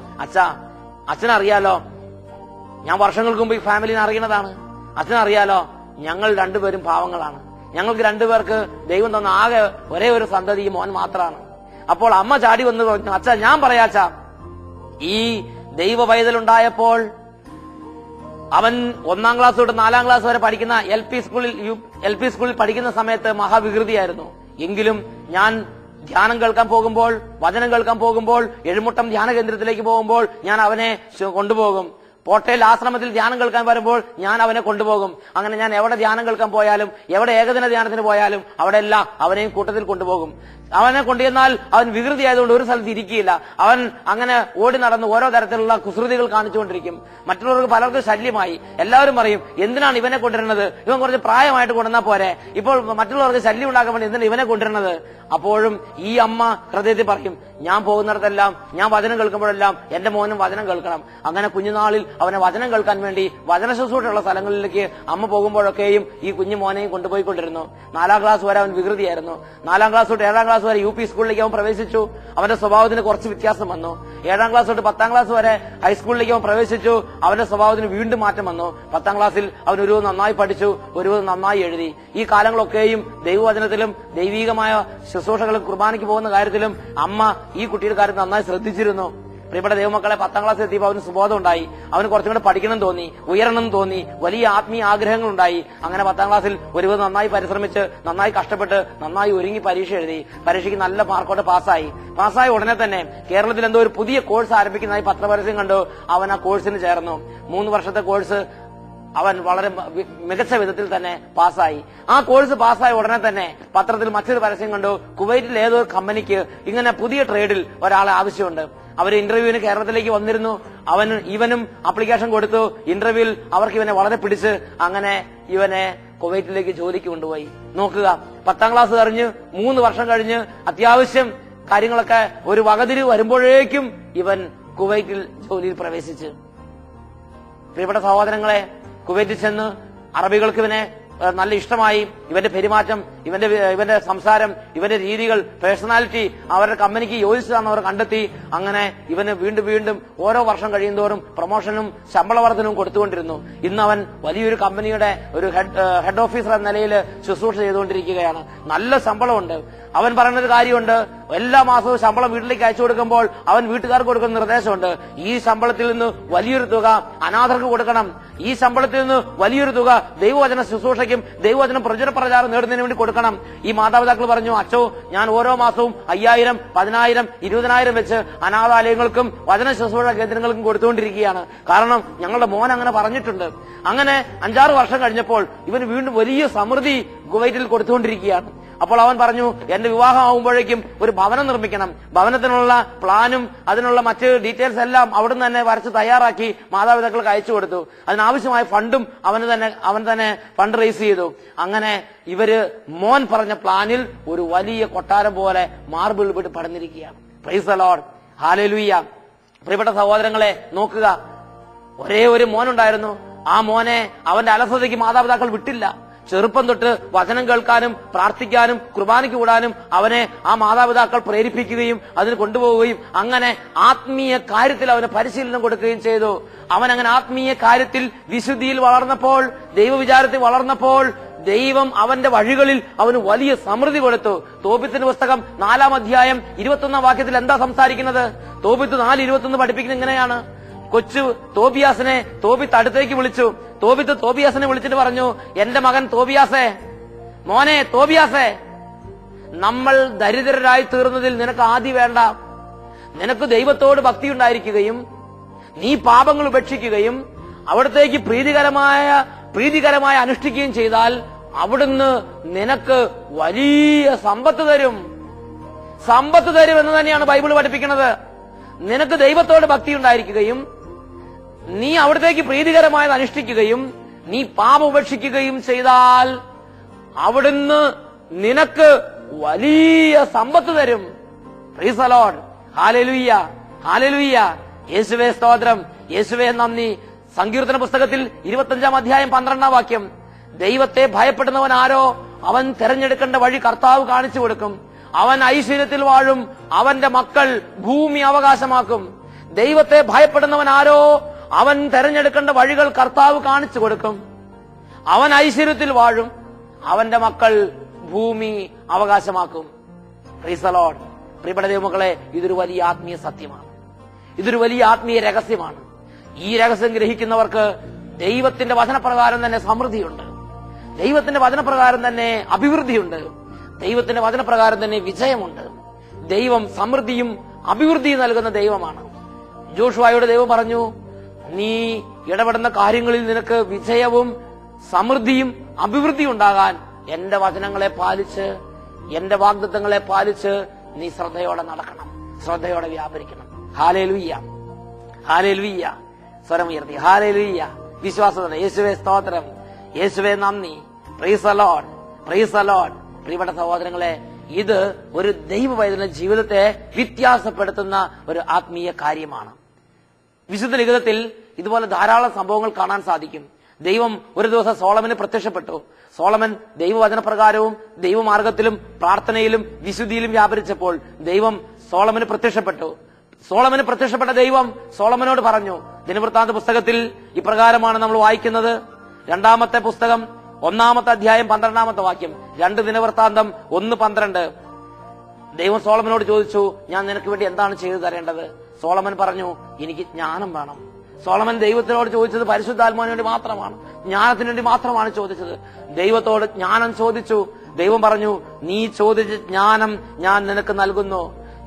അച്ഛനറിയാലോ, ഞാൻ വർഷങ്ങൾക്ക് മുമ്പ് ഈ ഫാമിലിനെ അറിയുന്നതാണ്. അച്ഛനറിയാലോ, ഞങ്ങൾ രണ്ടുപേരും പാവങ്ങളാണ്. ഞങ്ങൾക്ക് രണ്ടുപേർക്ക് ദൈവം തന്ന ആകെ ഒരേ ഒരു സന്തതി ഈ മോൻ മാത്രമാണ്. അപ്പോൾ അമ്മ ചാടി വന്ന് പറഞ്ഞു, അച്ഛാ ഞാൻ പറയാച്ചാ, ഈ ദൈവ പൈതലുണ്ടായപ്പോൾ അവൻ 1-ാം ക്ലാസ് തൊട്ട് 4-ാം ക്ലാസ് വരെ പഠിക്കുന്ന എൽ പി സ്കൂളിൽ പഠിക്കുന്ന സമയത്ത് മഹാവികൃതിയായിരുന്നു. എങ്കിലും ഞാൻ ധ്യാനം കേൾക്കാൻ പോകുമ്പോൾ, വചനം കേൾക്കാൻ പോകുമ്പോൾ, എഴുമുട്ടം ധ്യാന കേന്ദ്രത്തിലേക്ക് പോകുമ്പോൾ ഞാൻ അവനെ കൊണ്ടുപോകും. പോട്ടയിൽ ആശ്രമത്തിൽ ധ്യാനം കേൾക്കാൻ വരുമ്പോൾ ഞാൻ അവനെ കൊണ്ടുപോകും. അങ്ങനെ ഞാൻ എവിടെ ധ്യാനം കേൾക്കാൻ പോയാലും, എവിടെ ഏകദിന ധ്യാനത്തിന് പോയാലും അവിടെ എല്ലാം അവനെയും കൂട്ടത്തിൽ കൊണ്ടുപോകും. അവനെ കൊണ്ടുചെന്നാൽ അവൻ വികൃതി ആയതുകൊണ്ട് ഒരു സ്ഥലത്ത് ഇരിക്കുകയില്ല. അവൻ അങ്ങനെ ഓടി നടന്ന് ഓരോ തരത്തിലുള്ള കുസൃതികൾ കാണിച്ചുകൊണ്ടിരിക്കും. മറ്റുള്ളവർക്ക് പലർക്കും ശല്യമായി. എല്ലാവരും പറയും, എന്തിനാണ് ഇവനെ കൊണ്ടുവരുന്നത്? ഇവൻ കുറച്ച് പ്രായമായിട്ട് കൊണ്ടുവന്നാൽ പോരെ, ഇപ്പോൾ മറ്റുള്ളവർക്ക് ശല്യം ഉണ്ടാക്കാൻ വേണ്ടി എന്തിനാണ് ഇവനെ കൊണ്ടുവരുന്നത്? അപ്പോഴും ഈ അമ്മ ഹൃദയത്തിൽ പറയും, ഞാൻ പോകുന്നിടത്തെല്ലാം, ഞാൻ വചനം കേൾക്കുമ്പോഴെല്ലാം എന്റെ മോനും വചനം കേൾക്കണം. അങ്ങനെ കുഞ്ഞുനാളിൽ അവനെ വചനം കേൾക്കാൻ വേണ്ടി വചന ശുശ്രൂഷയുള്ള സ്ഥലങ്ങളിലേക്ക് അമ്മ പോകുമ്പോഴൊക്കെയും ഈ കുഞ്ഞു മോനെയും കൊണ്ടുപോയിക്കൊണ്ടിരുന്നു. 4-ാം ക്ലാസ് വരെ അവൻ വികൃതിയായിരുന്നു. 4-ാം ക്ലാസ് തൊട്ട് 7-ാം ക്ലാസ് വരെ UP സ്കൂളിലേക്ക് അവൻ പ്രവേശിച്ചു. അവന്റെ സ്വഭാവത്തിന് കുറച്ച് വ്യത്യാസം വന്നു. 7-ാം ക്ലാസ് തൊട്ട് 10-ാം ക്ലാസ് വരെ ഹൈസ്കൂളിലേക്ക് അവൻ പ്രവേശിച്ചു. അവന്റെ സ്വഭാവത്തിന് വീണ്ടും മാറ്റം വന്നു. 10-ാം ക്ലാസ്സിൽ അവൻ ഒരു നന്നായി പഠിച്ചു, ഒരു നന്നായി എഴുതി. ഈ കാലങ്ങളൊക്കെയും ദൈവവചനത്തിലും ദൈവികമായ ശുശ്രൂഷകളും കുർബാനയ്ക്ക് പോകുന്ന കാര്യത്തിലും അമ്മ ഈ കുട്ടിയുടെ കാര്യം നന്നായി ശ്രദ്ധിച്ചിരുന്നു. പ്രിയപ്പെട്ട ദൈവമക്കളെ, 10ാം ക്ലാസ്സിൽ എത്തിയപ്പോൾ അവന് സുബോധം ഉണ്ടായി. അവന് കുറച്ചും കൂടെ പഠിക്കണം തോന്നി, ഉയരണം തോന്നി, വലിയ ആത്മീയ ആഗ്രഹങ്ങൾ ഉണ്ടായി. അങ്ങനെ 10ാം ക്ലാസ്സിൽ ഒരുവിധം നന്നായി പരിശ്രമിച്ച്, നന്നായി കഷ്ടപ്പെട്ട്, നന്നായി ഒരുങ്ങി പരീക്ഷ എഴുതി. പരീക്ഷയ്ക്ക് നല്ല മാർക്കോടെ പാസ്സായ ഉടനെ തന്നെ കേരളത്തിൽ എന്തോ ഒരു പുതിയ കോഴ്സ് ആരംഭിക്കുന്നതായി പത്രപരസ്യം കണ്ടു. അവൻ ആ കോഴ്സിന് ചേർന്നു. 3 വർഷത്തെ കോഴ്സ് അവൻ വളരെ മികച്ച വിധത്തിൽ തന്നെ പാസ്സായി. ആ കോഴ്സ് പാസ്സായ ഉടനെ തന്നെ പത്രത്തിൽ മറ്റൊരു പരസ്യം കണ്ടു. കുവൈറ്റിൽ ഏതോ കമ്പനിക്ക് ഇങ്ങനെ പുതിയ ട്രേഡിൽ ഒരാളെ ആവശ്യമുണ്ട്. അവർ ഇന്റർവ്യൂവിന് കേരളത്തിലേക്ക് വന്നിരുന്നു. ഇവനും ആപ്ലിക്കേഷൻ കൊടുത്തു. ഇന്റർവ്യൂവിൽ അവർക്ക് ഇവനെ വളരെ പിടിച്ച് അങ്ങനെ ഇവനെ കുവൈറ്റിലേക്ക് ജോലിക്ക് കൊണ്ടുപോയി. നോക്കുക, 10ാം ക്ലാസ് കഴിഞ്ഞ് 3 വർഷം കഴിഞ്ഞ് അത്യാവശ്യം കാര്യങ്ങളൊക്കെ ഒരു വകതിരിവ് വരുമ്പോഴേക്കും ഇവൻ കുവൈറ്റിൽ ജോലിയിൽ പ്രവേശിച്ചു. പ്രിയപ്പെട്ട സഹോദരങ്ങളെ, കുവൈറ്റിൽ ചെന്ന് അറബികൾക്ക് ഇവനെ നല്ല ഇഷ്ടമായി. ഇവന്റെ പെരുമാറ്റം, ഇവന്റെ സംസാരം, ഇവന്റെ രീതികൾ, പേഴ്സണാലിറ്റി അവരുടെ കമ്പനിക്ക് യോജിച്ചതാണെന്ന് അവർ കണ്ടെത്തി. അങ്ങനെ ഇവന് വീണ്ടും ഓരോ വർഷം കഴിയുന്തോറും പ്രൊമോഷനും ശമ്പള വർധനവും കൊടുത്തുകൊണ്ടിരുന്നു. ഇന്ന് അവൻ വലിയൊരു കമ്പനിയുടെ ഒരു ഹെഡ് ഓഫീസർ എന്ന നിലയിൽ ശുശ്രൂഷ ചെയ്തുകൊണ്ടിരിക്കുകയാണ്. നല്ല ശമ്പളമുണ്ട്. അവൻ പറയുന്നൊരു കാര്യമുണ്ട്, എല്ലാ മാസവും ശമ്പളം വീട്ടിലേക്ക് അയച്ചു കൊടുക്കുമ്പോൾ അവൻ വീട്ടുകാർക്ക് കൊടുക്കുന്ന നിർദ്ദേശമുണ്ട്. ഈ ശമ്പളത്തിൽ നിന്ന് വലിയൊരു തുക അനാഥർക്ക് കൊടുക്കണം. ഈ ശമ്പളത്തിൽ നിന്ന് വലിയൊരു തുക ദൈവവചന ശുശ്രൂഷയ്ക്കും ദൈവവചനം പ്രചാരം നേടുന്നതിന് വേണ്ടി കൊടുക്കണം. ഈ മാതാപിതാക്കൾ പറഞ്ഞു, അച്ചോ, ഞാൻ ഓരോ മാസവും 5000, 10000, 20000 വെച്ച് അനാഥാലയങ്ങൾക്കും വചന ശുശ്രൂഷ കേന്ദ്രങ്ങൾക്കും കൊടുത്തുകൊണ്ടിരിക്കുകയാണ്. കാരണം ഞങ്ങളുടെ മോൻ അങ്ങനെ പറഞ്ഞിട്ടുണ്ട്. അങ്ങനെ 5-6 വർഷം കഴിഞ്ഞപ്പോൾ ഇവന് വീണ്ടും വലിയ സമൃദ്ധി കുവൈറ്റിൽ കൊടുത്തുകൊണ്ടിരിക്കുകയാണ്. അപ്പോൾ അവൻ പറഞ്ഞു, എന്റെ വിവാഹം ആവുമ്പോഴേക്കും ഒരു ഭവനം നിർമ്മിക്കണം. ഭവനത്തിനുള്ള പ്ലാനും അതിനുള്ള മറ്റ് ഡീറ്റെയിൽസ് എല്ലാം അവിടുന്ന് തന്നെ വരച്ച് തയ്യാറാക്കി മാതാപിതാക്കൾക്ക് അയച്ചു കൊടുത്തു. അതിനാവശ്യമായ ഫണ്ടും അവൻ തന്നെ ഫണ്ട് റേസ് ചെയ്തു. അങ്ങനെ ഇവര് മോൻ പറഞ്ഞ പ്ലാനിൽ ഒരു വലിയ കൊട്ടാരം പോലെ മാർബിൾ വിട്ട് പടന്നിരിക്കുകയാണ്. Praise the Lord, hallelujah. പ്രിയപ്പെട്ട സഹോദരങ്ങളെ, നോക്കുക, ഒരേ ഒരു മോനുണ്ടായിരുന്നു. ആ മോനെ അവന്റെ അലസതയ്ക്ക് മാതാപിതാക്കൾ വിട്ടില്ല. ചെറുപ്പം തൊട്ട് വചനം കേൾക്കാനും പ്രാർത്ഥിക്കാനും കുർബാനയ്ക്ക് കൂടാനും അവനെ ആ മാതാപിതാക്കൾ പ്രേരിപ്പിക്കുകയും അതിന് കൊണ്ടുപോവുകയും അങ്ങനെ ആത്മീയ കാര്യത്തിൽ അവന് പരിശീലനം കൊടുക്കുകയും ചെയ്തു. അവൻ അങ്ങനെ ആത്മീയ കാര്യത്തിൽ വിശുദ്ധിയിൽ വളർന്നപ്പോൾ, ദൈവവിചാരത്തിൽ വളർന്നപ്പോൾ ദൈവം അവന്റെ വഴികളിൽ അവന് വലിയ സമൃദ്ധി കൊടുത്തു. തോബിത്തിന്റെ പുസ്തകം 4-ാം അധ്യായം 21-ാം വാക്യത്തിൽ എന്താ സംസാരിക്കുന്നത്? തോബിത്ത് 4:21 പഠിപ്പിക്കുന്നത് ഇങ്ങനെയാണ്. കൊച്ചു തോബിയാസിനെ തോബിത്ത് അടുത്തേക്ക് വിളിച്ചു. തോബിത്ത് തോബിയാസിനെ വിളിച്ചിട്ട് പറഞ്ഞു, എന്റെ മകൻ തോബിയാസേ, മോനെ തോബിയാസേ, നമ്മൾ ദരിദ്രരായി തീർന്നതിൽ നിനക്ക് ആദി വേണ്ട. നിനക്ക് ദൈവത്തോട് ഭക്തി ഉണ്ടായിരിക്കുകയും നീ പാപങ്ങൾ ഉപേക്ഷിക്കുകയും അവിടത്തേക്ക് പ്രീതികരമായ അനുഷ്ഠിക്കുകയും ചെയ്താൽ അവിടുന്ന് നിനക്ക് വലിയ സമ്പത്ത് തരും എന്ന് തന്നെയാണ് ബൈബിൾ പഠിപ്പിക്കുന്നത്. നിനക്ക് ദൈവത്തോട് ഭക്തി ഉണ്ടായിരിക്കുകയും നീ അവിടത്തേക്ക് പ്രീതികരമായത് അനുഷ്ഠിക്കുകയും നീ പാപം ഉപേക്ഷിക്കുകയും ചെയ്താൽ അവിടുന്ന് നിനക്ക് വലിയ സമ്പത്ത് തരും. Price the Lord, hallelujah, hallelujah. യേശുവേ സ്തോത്രം, യേശുവേ നന്ദി. സങ്കീർത്തന പുസ്തകത്തിൽ 25-ാം അധ്യായം 12-ാം വാക്യം, ദൈവത്തെ ഭയപ്പെടുന്നവൻ ആരോ, അവൻ തെരഞ്ഞെടുക്കേണ്ട വഴി കർത്താവ് കാണിച്ചു കൊടുക്കും. അവൻ ഐശ്വര്യത്തിൽ വാഴും, അവന്റെ മക്കൾ ഭൂമി അവകാശമാക്കും. ദൈവത്തെ ഭയപ്പെടുന്നവൻ ആരോ, അവൻ തെരഞ്ഞെടുക്കേണ്ട വഴികൾ കർത്താവ് കാണിച്ചു കൊടുക്കും. അവൻ ഐശ്വര്യത്തിൽ വാഴും, അവന്റെ മക്കൾ ഭൂമി അവകാശമാക്കും. Price the Lord. പ്രിയപ്പെട്ട ദൈവമക്കളെ, ഇതൊരു വലിയ ആത്മീയ സത്യമാണ്. ഇതൊരു വലിയ ആത്മീയ രഹസ്യമാണ്. ഈ രഹസ്യം ഗ്രഹിക്കുന്നവർക്ക് ദൈവത്തിന്റെ വചനപ്രകാരം തന്നെ സമൃദ്ധിയുണ്ട്. ദൈവത്തിന്റെ വചനപ്രകാരം തന്നെ അഭിവൃദ്ധിയുണ്ട്. ദൈവത്തിന്റെ വചനപ്രകാരം തന്നെ വിജയമുണ്ട്. ദൈവം സമൃദ്ധിയും അഭിവൃദ്ധിയും നൽകുന്ന ദൈവമാണ്. ജോഷുവയോട് ദൈവം പറഞ്ഞു, നീ ഇടപെടുന്ന കാര്യങ്ങളിൽ നിനക്ക് വിജയവും സമൃദ്ധിയും അഭിവൃദ്ധിയും ഉണ്ടാകാൻ എന്റെ വചനങ്ങളെ പാലിച്ച്, എന്റെ വാഗ്ദത്തങ്ങളെ പാലിച്ച് നീ ശ്രദ്ധയോടെ നടക്കണം, ശ്രദ്ധയോടെ വ്യാപരിക്കണം. Hallelujah, hallelujah. സ്വരം ഉയർത്തി ഹല്ലേലൂയ. വിശ്വാസത്തോടെ യേശുവേ സ്തോത്രം, യേശുവേ നന്ദി. Praise the Lord, praise the Lord. പ്രിയപ്പെട്ട സഹോദരങ്ങളെ, ഇത് ഒരു ദൈവവൈതല ജീവിതത്തെ വ്യത്യാസപ്പെടുത്തുന്ന ഒരു ആത്മീയ കാര്യമാണ്. വിശുദ്ധ ലിഖിതത്തിൽ ഇതുപോലെ ധാരാളം സംഭവങ്ങൾ കാണാൻ സാധിക്കും. ദൈവം ഒരു ദിവസം സോളമന് പ്രത്യക്ഷപ്പെട്ടു. സോളമൻ ദൈവവചനപ്രകാരവും ദൈവമാർഗത്തിലും പ്രാർത്ഥനയിലും വിശുദ്ധിയിലും വ്യാപരിച്ചപ്പോൾ ദൈവം സോളമന് പ്രത്യക്ഷപ്പെട്ടു. സോളമന് പ്രത്യക്ഷപ്പെട്ട ദൈവം സോളമനോട് പറഞ്ഞു. ദിനവൃത്താന്ത പുസ്തകത്തിൽ ഇപ്രകാരമാണ് നമ്മൾ വായിക്കുന്നത്. 2-ാമത്തെ പുസ്തകം 1-ാമത്തെ അധ്യായം 12-ാമത്തെ വാക്യം. 2 ദിനവൃത്താന്തം 1:12. ദൈവം സോളമനോട് ചോദിച്ചു, ഞാൻ നിനക്ക് വേണ്ടി എന്താണ് ചെയ്തു തരേണ്ടത്? സോളമൻ പറഞ്ഞു, എനിക്ക് ജ്ഞാനം വേണം. സോളമൻ ദൈവത്തിനോട് ചോദിച്ചത് പരിശുദ്ധാത്മാവിന് വേണ്ടി മാത്രമാണ്, ജ്ഞാനത്തിന് വേണ്ടി മാത്രമാണ് ചോദിച്ചത്. ദൈവത്തോട് ജ്ഞാനം ചോദിച്ചു. ദൈവം പറഞ്ഞു, നീ ചോദിച്ച ജ്ഞാനം ഞാൻ നിനക്ക് നൽകുന്നു.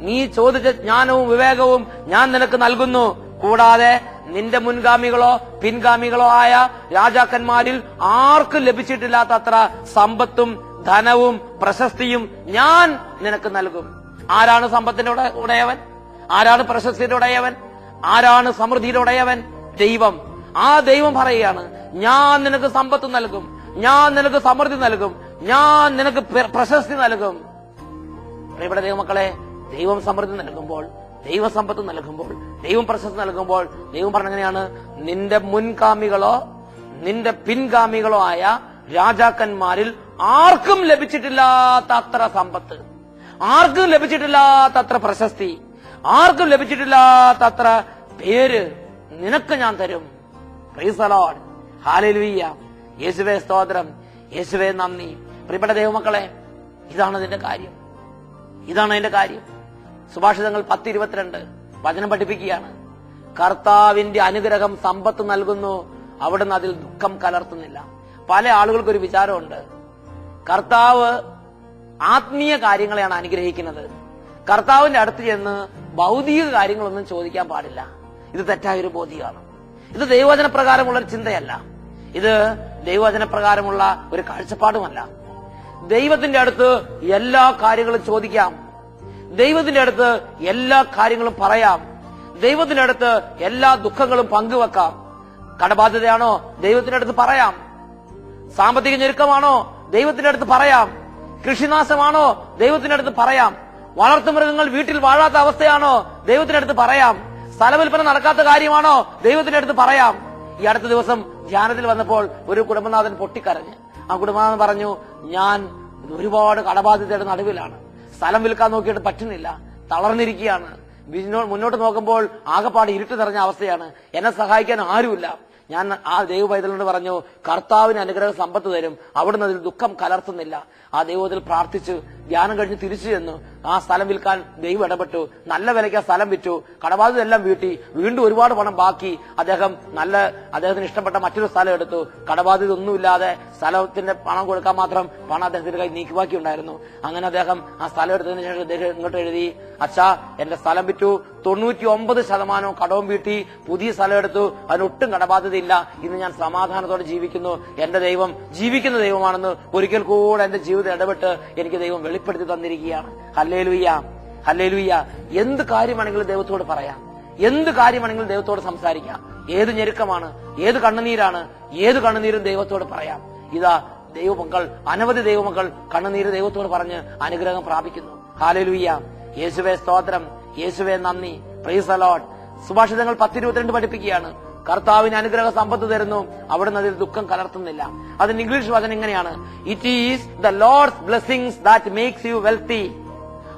നീ ചോദിച്ച ജ്ഞാനവും വിവേകവും ഞാൻ നിനക്ക് നൽകുന്നു. കൂടാതെ നിന്റെ മുൻഗാമികളോ പിൻഗാമികളോ ആയ രാജാക്കന്മാരിൽ ആർക്കും ലഭിച്ചിട്ടില്ലാത്ത അത്ര സമ്പത്തും ധനവും പ്രശസ്തിയും ഞാൻ നിനക്ക് നൽകും. ആരാണ് സമ്പത്തിന്റെ ഉടയവൻ? ആരാണ് പ്രശസ്തിയുടെ ഉടയവൻ? ആരാണ് സമൃദ്ധിയുടെ ഉടയവൻ? ദൈവം. ആ ദൈവം പറയുകയാണ്, ഞാൻ നിനക്ക് സമ്പത്ത് നൽകും, ഞാൻ നിനക്ക് സമൃദ്ധി നൽകും, ഞാൻ നിനക്ക് പ്രശസ്തി നൽകും. പ്രിയപ്പെട്ട ദൈവമക്കളെ, ദൈവം സമൃദ്ധി നൽകുമ്പോൾ, ദൈവസമ്പത്ത് നൽകുമ്പോൾ, ദൈവം പ്രശസ്തി നൽകുമ്പോൾ ദൈവം പറഞ്ഞെങ്ങനെയാണ്, നിന്റെ മുൻഗാമികളോ നിന്റെ പിൻഗാമികളോ ആയ രാജാക്കന്മാരിൽ ആർക്കും ലഭിച്ചിട്ടില്ലാത്ത അത്ര സമ്പത്ത്, ആർക്കും ലഭിച്ചിട്ടില്ലാത്ത അത്ര പ്രശസ്തി, ആർക്കും ലഭിച്ചിട്ടില്ലാത്ത അത്ര പേര് നിനക്ക് ഞാൻ തരും. Price the Lord, hallelujah. യേശുവേ സ്തോത്രം, യേശുവേ നന്ദി. പ്രിയപ്പെട്ട ദൈവമക്കളെ, ഇതാണ് അതിന്റെ കാര്യം, ഇതാണ് അതിന്റെ കാര്യം. സുഭാഷിതങ്ങൾ 10:22 വചനം പഠിപ്പിക്കുകയാണ്, കർത്താവിന്റെ അനുഗ്രഹം സമ്പത്ത് നൽകുന്നു, അവിടുന്ന് അതിൽ ദുഃഖം കലർത്തുന്നില്ല. പല ആളുകൾക്കൊരു വിചാരമുണ്ട്, കർത്താവ് ആത്മീയ കാര്യങ്ങളെയാണ് അനുഗ്രഹിക്കുന്നത്, കർത്താവിന്റെ അടുത്ത് ചെന്ന് ഭൗതിക കാര്യങ്ങളൊന്നും ചോദിക്കാൻ പാടില്ല. ഇത് തെറ്റായൊരു ബോധ്യമാണ്. ഇത് ദൈവവചന പ്രകാരമുള്ള ഒരു ചിന്തയല്ല, ഇത് ദൈവവചന പ്രകാരമുള്ള ഒരു കാഴ്ചപ്പാടുമല്ല. ദൈവത്തിന്റെ അടുത്ത് എല്ലാ കാര്യങ്ങളും ചോദിക്കാം, ദൈവത്തിന്റെ അടുത്ത് എല്ലാ കാര്യങ്ങളും പറയാം, ദൈവത്തിന്റെ അടുത്ത് എല്ലാ ദുഃഖങ്ങളും പങ്കുവെക്കാം. കടബാധ്യതയാണോ? ദൈവത്തിന്റെ അടുത്ത് പറയാം. സാമ്പത്തിക ഞെരുക്കമാണോ? ദൈവത്തിന്റെ അടുത്ത് പറയാം. കൃഷിനാശമാണോ? ദൈവത്തിന്റെ അടുത്ത് പറയാം. വളർത്തുമൃഗങ്ങൾ വീട്ടിൽ വാഴാത്ത അവസ്ഥയാണോ? ദൈവത്തിന്റെ അടുത്ത് പറയാം. സ്ഥലവിൽപ്പന നടക്കാത്ത കാര്യമാണോ? ദൈവത്തിന്റെ അടുത്ത് പറയാം. ഈ അടുത്ത ദിവസം ധ്യാനത്തിൽ വന്നപ്പോൾ ഒരു കുടുംബനാഥൻ പൊട്ടിക്കരഞ്ഞ്. ആ കുടുംബനാഥൻ പറഞ്ഞു, ഞാൻ ഒരുപാട് കടബാധ്യതയുടെ നടുവിലാണ്, സ്ഥലം വിൽക്കാൻ നോക്കിയിട്ട് പറ്റുന്നില്ല, തളർന്നിരിക്കുകയാണ്, മുന്നോട്ട് നോക്കുമ്പോൾ ആകെപ്പാട് ഇരുട്ട് നിറഞ്ഞ അവസ്ഥയാണ്, എന്നെ സഹായിക്കാൻ ആരുമില്ല. ഞാൻ ആ ദൈവ പൈതലിനോട് പറഞ്ഞു, കർത്താവിന് അനുഗ്രഹ സമ്പത്ത് തരും, അവിടുന്ന് അതിൽ ദുഃഖം കലർത്തുന്നില്ല. ആ ദൈവത്തിൽ പ്രാർത്ഥിച്ചു ധ്യാനം കഴിഞ്ഞ് തിരിച്ചു ചെന്നു. ആ സ്ഥലം വിൽക്കാൻ ദൈവം ഇടപെട്ടു, നല്ല വിലയ്ക്ക് ആ സ്ഥലം വിറ്റു, കടബാധ്യത എല്ലാം വീട്ടി, വീണ്ടും ഒരുപാട് പണം ബാക്കി. അദ്ദേഹത്തിന് ഇഷ്ടപ്പെട്ട മറ്റൊരു സ്ഥലം എടുത്തു, കടബാധ്യത ഒന്നുമില്ലാതെ സ്ഥലത്തിന്റെ പണം കൊടുക്കാൻ മാത്രം പണം അദ്ദേഹത്തിന്റെ കൈ നീക്കിബാക്കി ഉണ്ടായിരുന്നു. അങ്ങനെ അദ്ദേഹം ആ സ്ഥലം എടുത്തതിന് ശേഷം അദ്ദേഹം ഇങ്ങോട്ട് എഴുതി, അച്ഛാ എന്റെ സ്ഥലം വിറ്റു, 99% കടവും വീട്ടി, പുതിയ സ്ഥലം എടുത്തു, അതിനൊട്ടും കടബാധ്യതയില്ല, ഇന്ന് ഞാൻ സമാധാനത്തോടെ ജീവിക്കുന്നു, എന്റെ ദൈവം ജീവിക്കുന്ന ദൈവമാണെന്ന് ഒരിക്കൽ കൂടെ എന്റെ ജീവിതം ഇടപെട്ട് എനിക്ക് ദൈവം വെളിപ്പെടുത്തി തന്നിരിക്കുകയാണ്. Hallelujah, hallelujah. എന്ത് കാര്യമാണെങ്കിലും ദൈവത്തോട് പറയാം, എന്ത് കാര്യമാണെങ്കിലും ദൈവത്തോട് സംസാരിക്കാം. ഏത് ഞെരുക്കമാണ്, ഏത് കണ്ണുനീരാണ്, ഏത് കണ്ണുനീരും ദൈവത്തോട് പറയാം. ഇതാ ദൈവമക്കൾ, അനവധി ദൈവമക്കൾ കണ്ണുനീര് ദൈവത്തോട് പറഞ്ഞ് അനുഗ്രഹം പ്രാപിക്കുന്നു. ഹല്ലേലൂയ. യേശുവേ സ്തോത്രം, യേശുവേ നന്ദി. Praise the Lord. സുഭാഷിതങ്ങൾ 10:22 പഠിപ്പിക്കുകയാണ്, കർത്താവിന് അനുഗ്രഹ സമ്പത്ത് തരുന്നു, അവിടുന്ന് അതിൽ ദുഃഖം കലർത്തുന്നില്ല. അതിന് ഇംഗ്ലീഷ് വചനം ഇങ്ങനെയാണ്, it is the Lord's blessings that makes you wealthy,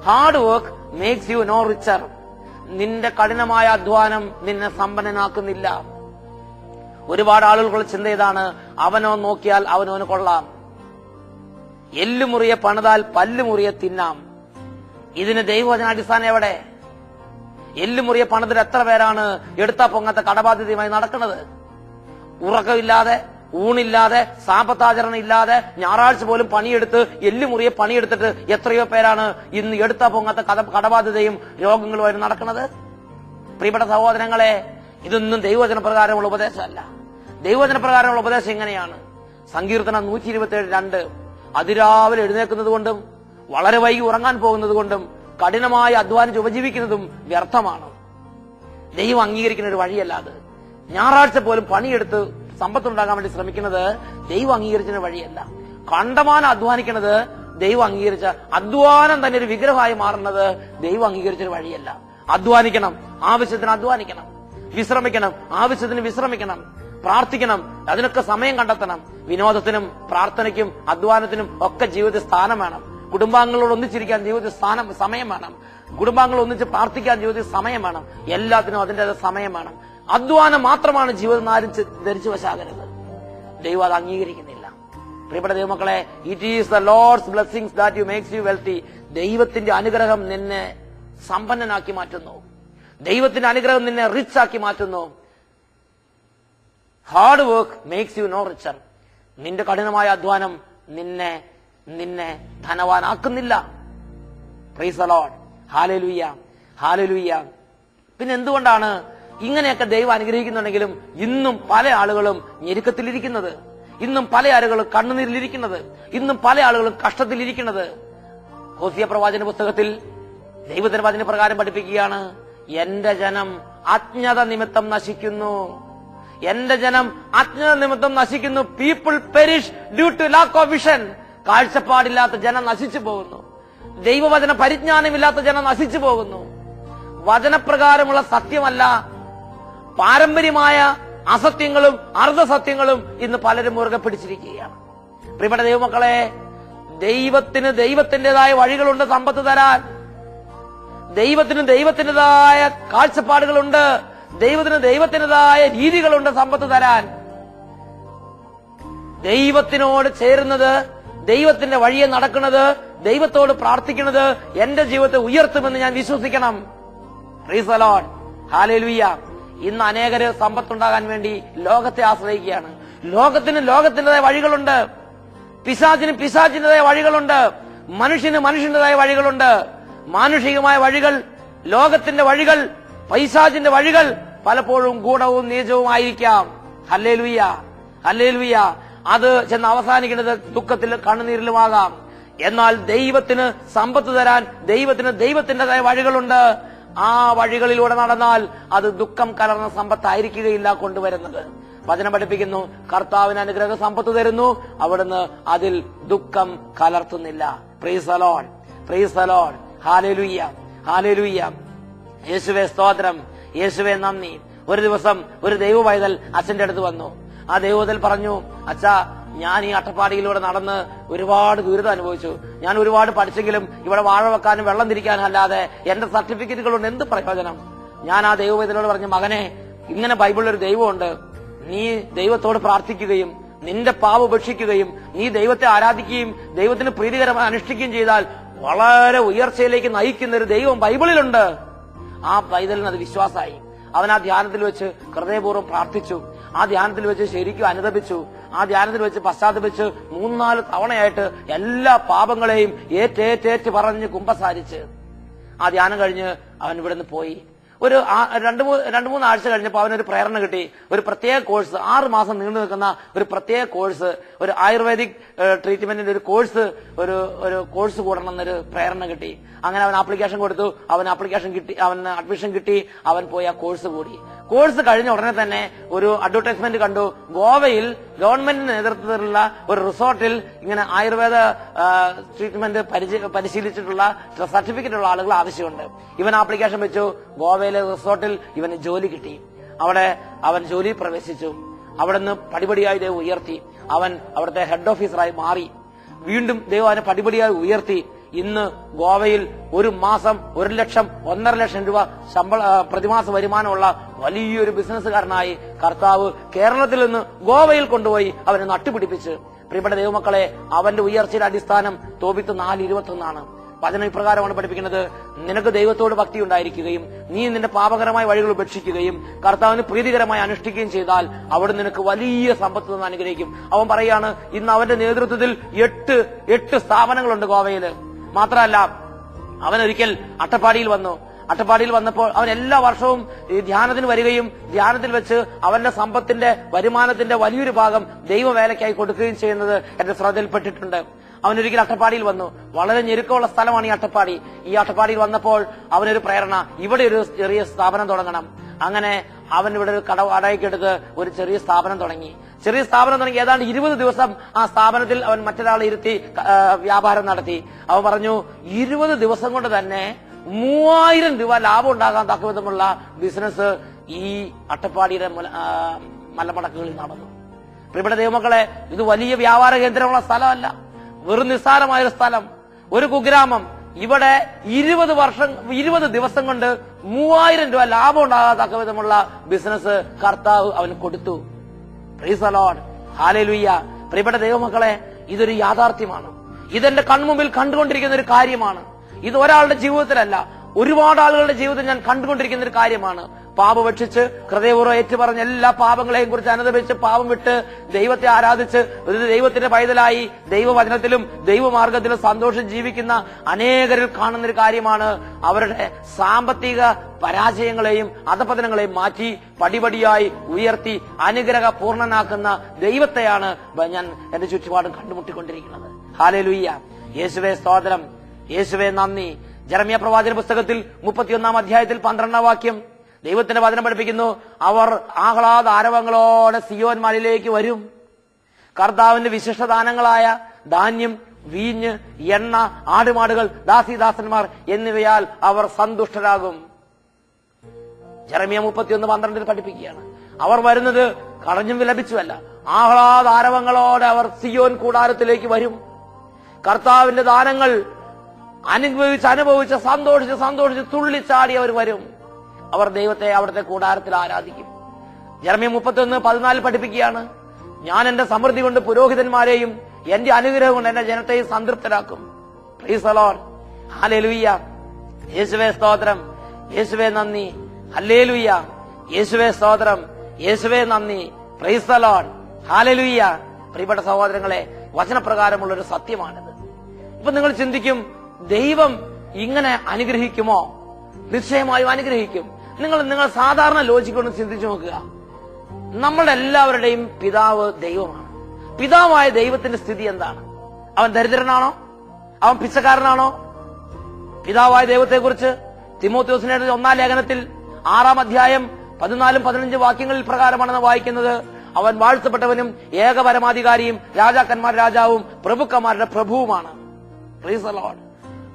hard work makes you no richer. നിന്റെ കഠിനമായ അധ്വാനം നിന്നെ സമ്പന്നനാക്കുന്നില്ല. ഒരുപാട് ആളുകളുടെ ചിന്ത ഇതാണ്, അവനോ നോക്കിയാൽ അവനോന് കൊള്ളാം, എല്ലുമുറിയെ പണിതാൽ പല്ലുമുറിയെ തിന്നാം. ഇതിന് ദൈവവചനാടിസ്ഥാനം എവിടെ? എല്ലുമുറിയെ പണിതിൽ എത്ര പേരാണ് എടുത്താ പൊങ്ങാത്ത കടബാധ്യതയുമായി നടക്കുന്നത്? ഉറക്കമില്ലാതെ, ഊണില്ലാതെ, സാമ്പത്താചരണം ഇല്ലാതെ, ഞായറാഴ്ച പോലും പണിയെടുത്ത് എല്ലുമുറിയെ പണിയെടുത്തിട്ട് എത്രയോ പേരാണ് ഇന്ന് എടുത്താ പൊങ്ങാത്ത കടബാധ്യതയും രോഗങ്ങളുമായി നടക്കുന്നത്. പ്രിയപ്പെട്ട സഹോദരങ്ങളെ, ഇതൊന്നും ദൈവവചന പ്രകാരമുള്ള ഉപദേശമല്ല. ദൈവവചന പ്രകാരമുള്ള ഉപദേശം എങ്ങനെയാണ്? സങ്കീർത്തനം 127:2, അതിരാവിലെ എഴുന്നേൽക്കുന്നത് കൊണ്ടും വളരെ വൈകി ഉറങ്ങാൻ പോകുന്നത് കൊണ്ടും കഠിനമായി അധ്വാനിച്ച് ഉപജീവിക്കുന്നതും വ്യർത്ഥമാണ്. ദൈവം അംഗീകരിക്കുന്ന ഒരു വഴിയല്ല അത്. ഞായറാഴ്ച പോലും പണിയെടുത്ത് സമ്പത്തുണ്ടാകാൻ വേണ്ടി ശ്രമിക്കുന്നത് ദൈവം അംഗീകരിക്കുന്ന വഴിയല്ല. കണ്ടമാനം അധ്വാനിക്കുന്നത് ദൈവം അംഗീകരിച്ച അധ്വാനം തന്നെ ഒരു വിഗ്രഹമായി മാറുന്നത് ദൈവം അംഗീകരിച്ചൊരു വഴിയല്ല. അധ്വാനിക്കണം, ആവശ്യത്തിന് അധ്വാനിക്കണം, വിശ്രമിക്കണം, ആവശ്യത്തിന് വിശ്രമിക്കണം, പ്രാർത്ഥിക്കണം, അതിനൊക്കെ സമയം കണ്ടെത്തണം. വിനോദത്തിനും പ്രാർത്ഥനയ്ക്കും അധ്വാനത്തിനും ഒക്കെ ജീവിതത്തിൽ സ്ഥാനം വേണം. കുടുംബാംഗങ്ങളോട് ഒന്നിച്ചിരിക്കാൻ ജീവിതത്തിൽ സമയം വേണം. കുടുംബാംഗങ്ങൾ ഒന്നിച്ച് പ്രാർത്ഥിക്കാൻ ജീവിതത്തിൽ സമയം വേണം. എല്ലാത്തിനും അതിന്റെ സമയം വേണം. അധ്വാനം മാത്രമാണ് ജീവിതം ആരും ധരിച്ചു വശാകരുത്. ദൈവം അത് അംഗീകരിക്കുന്നില്ല. പ്രിയപ്പെട്ട ദൈവമക്കളെ, it is the Lord's blessings that you makes you wealthy. ദൈവത്തിന്റെ അനുഗ്രഹം നിന്നെ സമ്പന്നനാക്കി മാറ്റുന്നു. ദൈവത്തിന്റെ അനുഗ്രഹം നിന്നെ റിച്ച് ആക്കി മാറ്റുന്നു. Hard work makes you no richer. നിന്റെ കഠിനമായ അധ്വാനം നിന്നെ ധനവാനാക്കുന്നില്ല. Praise the Lord. Hallelujah, hallelujah. പിന്നെ എന്തുകൊണ്ടാണ് ഇങ്ങനെയൊക്കെ ദൈവം അനുഗ്രഹിക്കുന്നുണ്ടെങ്കിലും ഇന്നും പല ആളുകളും ഞെരുക്കത്തിലിരിക്കുന്നത്, ഇന്നും പല ആളുകളും കണ്ണുനീരിലിരിക്കുന്നത്, ഇന്നും പല ആളുകളും കഷ്ടത്തിലിരിക്കുന്നത്? ഹോസിയ പ്രവാചന പുസ്തകത്തിൽ ദൈവത്തിന്റെ വചന പ്രകാരം പഠിപ്പിക്കുകയാണ്, എന്റെ ജനം അജ്ഞത നിമിത്തം നശിക്കുന്നു. എന്റെ ജനം അജ്ഞത നിമിത്തം നശിക്കുന്നു. People perish due to lack of vision. കാഴ്ചപ്പാടില്ലാത്ത ജനം നശിച്ചു പോകുന്നു. ദൈവവചന പരിജ്ഞാനമില്ലാത്ത ജനം നശിച്ചു പോകുന്നു. വചനപ്രകാരമുള്ള സത്യമല്ല, പാരമ്പര്യമായ അസത്യങ്ങളും അർദ്ധസത്യങ്ങളും ഇന്ന് പലരും മുറുകെ പിടിച്ചിരിക്കുകയാണ്. പ്രിയപ്പെട്ട ദൈവമക്കളെ, ദൈവത്തിന് ദൈവത്തിന്റേതായ വഴികളുണ്ട് സമ്പത്ത് തരാൻ. ദൈവത്തിന് ദൈവത്തിന്റേതായ കാഴ്ചപ്പാടുകളുണ്ട്. ദൈവത്തിന് ദൈവത്തിന്റേതായ രീതികളുണ്ട് സമ്പത്ത് തരാൻ. ദൈവത്തിനോട് ചേരുന്നത്, ദൈവത്തിന്റെ വഴിയെ നടക്കുന്നത്, ദൈവത്തോട് പ്രാർത്ഥിക്കുന്നത് എന്റെ ജീവിതത്തെ ഉയർത്തുമെന്ന് ഞാൻ വിശ്വസിക്കണം. Price the Lord. ഹല്ലേലൂയ. ഇന്ന് അനേകര് സമ്പത്തുണ്ടാകാൻ വേണ്ടി ലോകത്തെ ആശ്രയിക്കുകയാണ്. ലോകത്തിന് ലോകത്തിന്റേതായ വഴികളുണ്ട്, പിശാചിന് പിശാചിന്റേതായ വഴികളുണ്ട്, മനുഷ്യന് മനുഷ്യന്റേതായ വഴികളുണ്ട്. മാനുഷികമായ വഴികൾ, ലോകത്തിന്റെ വഴികൾ, പൈശാചിന്റെ വഴികൾ പലപ്പോഴും ഗൂഢവും നീചവുമായിരിക്കാം. Hallelujah, hallelujah. അത് ചെന്ന് അവസാനിക്കുന്നത് ദുഃഖത്തിലും കണ്ണുനീരിലുമാകാം. എന്നാൽ ദൈവത്തിന് സമ്പത്ത് തരാൻ ദൈവത്തിന് ദൈവത്തിന്റേതായ വഴികളുണ്ട്. ആ വഴികളിലൂടെ നടന്നാൽ അത് ദുഃഖം കലർന്ന സമ്പത്തായിരിക്കുകയില്ല കൊണ്ടുവരുന്നത്. വചനം പഠിപ്പിക്കുന്നു, കർത്താവിന് അനുഗ്രഹ സമ്പത്ത് തരുന്നു, അവിടുന്ന് അതിൽ ദുഃഖം കലർത്തുന്നില്ല. Praise the Lord, praise the Lord. Hallelujah, hallelujah. യേശുവേ സ്തോത്രം, യേശുവേ നന്ദി. ഒരു ദിവസം ഒരു ദൈവ പൈതൽ അച്ഛന്റെ അടുത്ത് വന്നു. ആ ദൈവത്തിൽ പറഞ്ഞു, അച്ഛാ, ഞാൻ ഈ അട്ടപ്പാടിയിലൂടെ നടന്ന് ഒരുപാട് ദുരിതം അനുഭവിച്ചു. ഞാൻ ഒരുപാട് പഠിച്ചെങ്കിലും ഇവിടെ വാഴ വെക്കാനും വെള്ളം തിരിക്കാനും അല്ലാതെ എന്റെ സർട്ടിഫിക്കറ്റുകൾ കൊണ്ട് എന്ത് പ്രയോജനം? ഞാൻ ആ ദൈവവേദനോട് പറഞ്ഞു, മകനെ, ഇങ്ങനെ ബൈബിളിലൊരു ദൈവമുണ്ട്. നീ ദൈവത്തോട് പ്രാർത്ഥിക്കുകയും നിന്റെ പാപം ഉപേക്ഷിക്കുകയും നീ ദൈവത്തെ ആരാധിക്കുകയും ദൈവത്തിന് പ്രീതികരമായി അനുഷ്ഠിക്കുകയും ചെയ്താൽ വളരെ ഉയർച്ചയിലേക്ക് നയിക്കുന്ന ഒരു ദൈവം ബൈബിളിലുണ്ട്. ആ പൈതലിന് അത് വിശ്വാസമായി. അവൻ ആ ധ്യാനത്തിൽ വെച്ച് ഹൃദയപൂർവ്വം പ്രാർത്ഥിച്ചു. ആ ധ്യാനത്തിൽ വെച്ച് ശരിക്കും അനുതപിച്ചു. ആ ധ്യാനത്തിൽ വെച്ച് പശ്ചാത്തപിച്ച് 3-4 തവണയായിട്ട് എല്ലാ പാപങ്ങളെയും ഏറ്റേറ്റ് പറഞ്ഞ് കുമ്പസാരിച്ച് ആ ധ്യാനം കഴിഞ്ഞ് അവൻ ഇവിടുന്ന് പോയി. ഒരു 2-3 ആഴ്ച കഴിഞ്ഞപ്പോൾ അവനൊരു പ്രേരണ കിട്ടി. ഒരു പ്രത്യേക കോഴ്സ്, 6 മാസം നീണ്ടു നിൽക്കുന്ന ഒരു പ്രത്യേക കോഴ്സ്, ഒരു ആയുർവേദിക് ട്രീറ്റ്മെന്റിന്റെ ഒരു കോഴ്സ് കൂടണം എന്നൊരു പ്രേരണ കിട്ടി. അങ്ങനെ അവൻ ആപ്ലിക്കേഷൻ കൊടുത്തു. അവന് അഡ്മിഷൻ കിട്ടി. അവൻ പോയി ആ കോഴ്സ് കൂടി. കോഴ്സ് കഴിഞ്ഞ ഉടനെ തന്നെ ഒരു അഡ്വർടൈസ്മെന്റ് കണ്ടു. ഗോവയിൽ ഗവൺമെന്റിന്റെ നേതൃത്വത്തിലുള്ള ഒരു റിസോർട്ടിൽ ഇങ്ങനെ ആയുർവേദ ട്രീറ്റ്മെന്റ് പരിശീലിച്ചിട്ടുള്ള സർട്ടിഫിക്കറ്റ് ഉള്ള ആളുകൾ ആവശ്യമുണ്ട്. ഇവൻ ആപ്ലിക്കേഷൻ വെച്ചു. ഗോവയിലെ റിസോർട്ടിൽ ഇവന് ജോലി കിട്ടി. അവിടെ അവൻ ജോലിയിൽ പ്രവേശിച്ചു. അവിടുന്ന് പടിപടിയായി ദൈവം ഉയർത്തി. അവൻ അവിടുത്തെ ഹെഡ് ഓഫീസറായി മാറി. വീണ്ടും ദൈവം അവനെ പടിപടിയായി ഉയർത്തി. ഇന്ന് ഗോവയിൽ ഒരു മാസം 1 ലക്ഷം 1.5 ലക്ഷം രൂപ പ്രതിമാസ വരുമാനമുള്ള വലിയൊരു ബിസിനസ്സുകാരനായി കർത്താവ് കേരളത്തിൽ നിന്ന് ഗോവയിൽ കൊണ്ടുപോയി അവനെ നട്ടുപിടിപ്പിച്ച്. പ്രിയപ്പെട്ട ദൈവമക്കളെ, അവന്റെ ഉയർച്ചയുടെ അടിസ്ഥാനം തോബിത്ത് 4:21 വചനം ഇപ്രകാരമാണ് പഠിപ്പിക്കുന്നത്, നിനക്ക് ദൈവത്തോട് ഭക്തി ഉണ്ടായിരിക്കുകയും നീ നിന്റെ പാപകരമായ വഴികൾ ഉപേക്ഷിക്കുകയും കർത്താവിന് പ്രീതികരമായി അനുഷ്ഠിക്കുകയും ചെയ്താൽ അവിടെ നിനക്ക് വലിയ സമ്പത്ത് നിന്ന് അനുഗ്രഹിക്കും. അവൻ പറയാണ്, ഇന്ന് അവന്റെ നേതൃത്വത്തിൽ 8 സ്ഥാപനങ്ങളുണ്ട് ഗോവയില്. മാത്രമല്ല, അവനൊരിക്കൽ അട്ടപ്പാടിയിൽ വന്നു. അട്ടപ്പാടിയിൽ വന്നപ്പോൾ അവൻ എല്ലാ വർഷവും ഈ ധ്യാനത്തിന് വരികയും ധ്യാനത്തിൽ വെച്ച് അവന്റെ സമ്പത്തിന്റെ വരുമാനത്തിന്റെ വലിയൊരു ഭാഗം ദൈവവേലയ്ക്കായി കൊടുക്കുകയും ചെയ്യുന്നത് എന്റെ ശ്രദ്ധയിൽപ്പെട്ടിട്ടുണ്ട്. അവനൊരിക്കൽ അട്ടപ്പാടിയിൽ വന്നു. വളരെ ഞെരുക്കമുള്ള സ്ഥലമാണ് ഈ അട്ടപ്പാടി. ഈ അട്ടപ്പാടിയിൽ വന്നപ്പോൾ അവനൊരു പ്രേരണ, ഇവിടെ ഒരു ചെറിയ സ്ഥാപനം തുടങ്ങണം. അങ്ങനെ അവൻ ഇവിടെ ഒരു അടയ്ക്കെടുത്ത് ഒരു ചെറിയ സ്ഥാപനം തുടങ്ങി. ഏതാണ്ട് 20 ദിവസം ആ സ്ഥാപനത്തിൽ അവൻ മറ്റൊരാളെ ഇരുത്തി വ്യാപാരം നടത്തി. അവൻ പറഞ്ഞു, 20 ദിവസം കൊണ്ട് തന്നെ 3000 രൂപ ലാഭം ഉണ്ടാകാൻ തക്കവിധമുള്ള ബിസിനസ് ഈ അട്ടപ്പാടിയുടെ മലമടക്കുകളിൽ നടന്നു. പ്രിയപ്പെട്ട ദൈവമക്കളെ, ഇത് വലിയ വ്യാപാര കേന്ദ്രമുള്ള സ്ഥലമല്ല, വെറും നിസ്സാരമായൊരു സ്ഥലം, ഒരു കുഗ്രാമം. ഇവിടെ 20 ദിവസം കൊണ്ട് 3000 രൂപ ലാഭം ഉണ്ടാകാത്തക്ക വിധമുള്ള ബിസിനസ് കർത്താവ് അവന് കൊടുത്തു. Price the Lord, hallelujah. പ്രിയപ്പെട്ട ദൈവമക്കളെ, ഇതൊരു യാഥാർത്ഥ്യമാണ്. ഇതെന്റെ കൺമുമ്പിൽ കണ്ടുകൊണ്ടിരിക്കുന്ന ഒരു കാര്യമാണ്. ഇത് ഒരാളുടെ ജീവിതത്തിലല്ല, ഒരുപാട് ആളുകളുടെ ജീവിതം ഞാൻ കണ്ടുകൊണ്ടിരിക്കുന്ന ഒരു കാര്യമാണ്. പാപം ഭക്ഷിച്ച് ഹൃദയപൂർവ്വം ഏറ്റുപറഞ്ഞ എല്ലാ പാപങ്ങളെയും കുറിച്ച് അനുദപിച്ച് പാപം വിട്ട് ദൈവത്തെ ആരാധിച്ച് ഒരു ദൈവത്തിന്റെ പൈതലായി ദൈവവചനത്തിലും ദൈവമാർഗത്തിലും സന്തോഷം ജീവിക്കുന്ന അനേകരിൽ കാണുന്നൊരു കാര്യമാണ് അവരുടെ സാമ്പത്തിക പരാജയങ്ങളെയും അധപതനങ്ങളെയും മാറ്റി പടിപടിയായി ഉയർത്തി അനുഗ്രഹ പൂർണ്ണനാക്കുന്ന ദൈവത്തെയാണ് ഞാൻ എന്റെ ചുറ്റുപാടും കണ്ടുമുട്ടിക്കൊണ്ടിരിക്കുന്നത്. ഹല്ലേലൂയ. യേശുവേ സ്തോത്രം, യേശുവേ നന്ദി. ജെറമ്യാ പ്രവാചന പുസ്തകത്തിൽ 31 അധ്യായത്തിൽ 12 വാക്യം ദൈവത്തിന്റെ വചനം പഠിപ്പിക്കുന്നു, അവർ ആഹ്ലാദ ആരവങ്ങളോടെ സിയോൻ മലയിലേക്ക് വരും. കർത്താവിന്റെ വിശിഷ്ടദാനങ്ങളായ ധാന്യം, വീഞ്ഞ്, എണ്ണ, ആടുമാടുകൾ, ദാസീദാസന്മാർ എന്നിവയാൽ അവർ സന്തുഷ്ടരാകും. ജെറമ്യാ 31:12 പഠിപ്പിക്കുകയാണ്. അവർ വരുന്നത് കളഞ്ഞും വിലപിച്ചുമല്ല, ആഹ്ലാദ ആരവങ്ങളോടെ അവർ സിയോൻ കൂടാരത്തിലേക്ക് വരും. കർത്താവിന്റെ ദാനങ്ങൾ അനുഭവിച്ച് സന്തോഷിച്ച് തുള്ളിച്ചാടി അവർ വരും. അവർ ദൈവത്തെ അവിടുത്തെ കൂടാരത്തിൽ ആരാധിക്കും. ജെറമ്യാ 31:14 പഠിപ്പിക്കുകയാണ്, ഞാൻ എന്റെ സമൃദ്ധി കൊണ്ട് പുരോഹിതന്മാരെയും എന്റെ അനുഗ്രഹം കൊണ്ട് എന്റെ ജനത്തെയും സംതൃപ്തരാക്കും. Praise the Lord. ഹല്ലേലൂയ. യേശുവേ സ്തോത്രം, യേശുവേ നന്ദി. ഹല്ലേലൂയ. യേശുവേ സ്തോത്രം, യേശുവേ നന്ദി. Praise the Lord. ഹല്ലേലൂയ. പ്രിയപ്പെട്ട സഹോദരങ്ങളെ, വചനപ്രകാരമുള്ള ഒരു സത്യമാണിത്. ഇപ്പൊ നിങ്ങൾ ചിന്തിക്കും, ദൈവം ഇങ്ങനെ അനുഗ്രഹിക്കുമോ? നിശ്ചയമായും അനുഗ്രഹിക്കും. നിങ്ങൾ സാധാരണ ലോജിക്ക് കൊണ്ട് ചിന്തിച്ചു നോക്കുക. നമ്മളുടെ എല്ലാവരുടെയും പിതാവ് ദൈവമാണ്. പിതാവായ ദൈവത്തിന്റെ സ്ഥിതി എന്താണ്? അവൻ ദരിദ്രനാണോ? അവൻ പിച്ചക്കാരനാണോ? പിതാവായ ദൈവത്തെക്കുറിച്ച് തിമോഥെയോസിന് എഴുതിയ 1 ലേഖനത്തിൽ 6 അധ്യായം 14-15 വാക്യങ്ങളിൽ പ്രകാരമാണെന്ന് വായിക്കുന്നത്, അവൻ വാഴ്ത്തപ്പെട്ടവനും ഏക പരമാധികാരിയും രാജാക്കന്മാരുടെ രാജാവും പ്രഭുക്കന്മാരുടെ പ്രഭുവുമാണ്. Praise the Lord.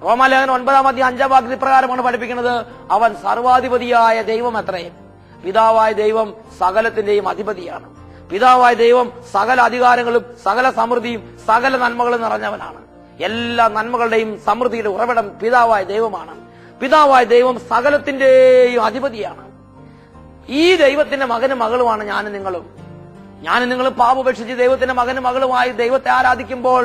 റോമാലേഖനം 9 അധ്യായം 5 വാക്യത്തിൽ പ്രകാരമാണ് പഠിപ്പിക്കുന്നത്, അവൻ സർവാധിപതിയായ ദൈവം അത്രയും. പിതാവായ ദൈവം സകലത്തിന്റെയും അധിപതിയാണ്. പിതാവായ ദൈവം സകല അധികാരങ്ങളും സകല സമൃദ്ധിയും സകല നന്മകളും നിറഞ്ഞവനാണ്. എല്ലാ നന്മകളുടെയും സമൃദ്ധിയുടെ ഉറവിടം പിതാവായ ദൈവമാണ്. പിതാവായ ദൈവം സകലത്തിന്റെയും അധിപതിയാണ്. ഈ ദൈവത്തിന്റെ മകനും മകളുമാണ് ഞാനും നിങ്ങളും പാപപേക്ഷിച്ച് ദൈവത്തിന്റെ മകനും മകളുമായി ദൈവത്തെ ആരാധിക്കുമ്പോൾ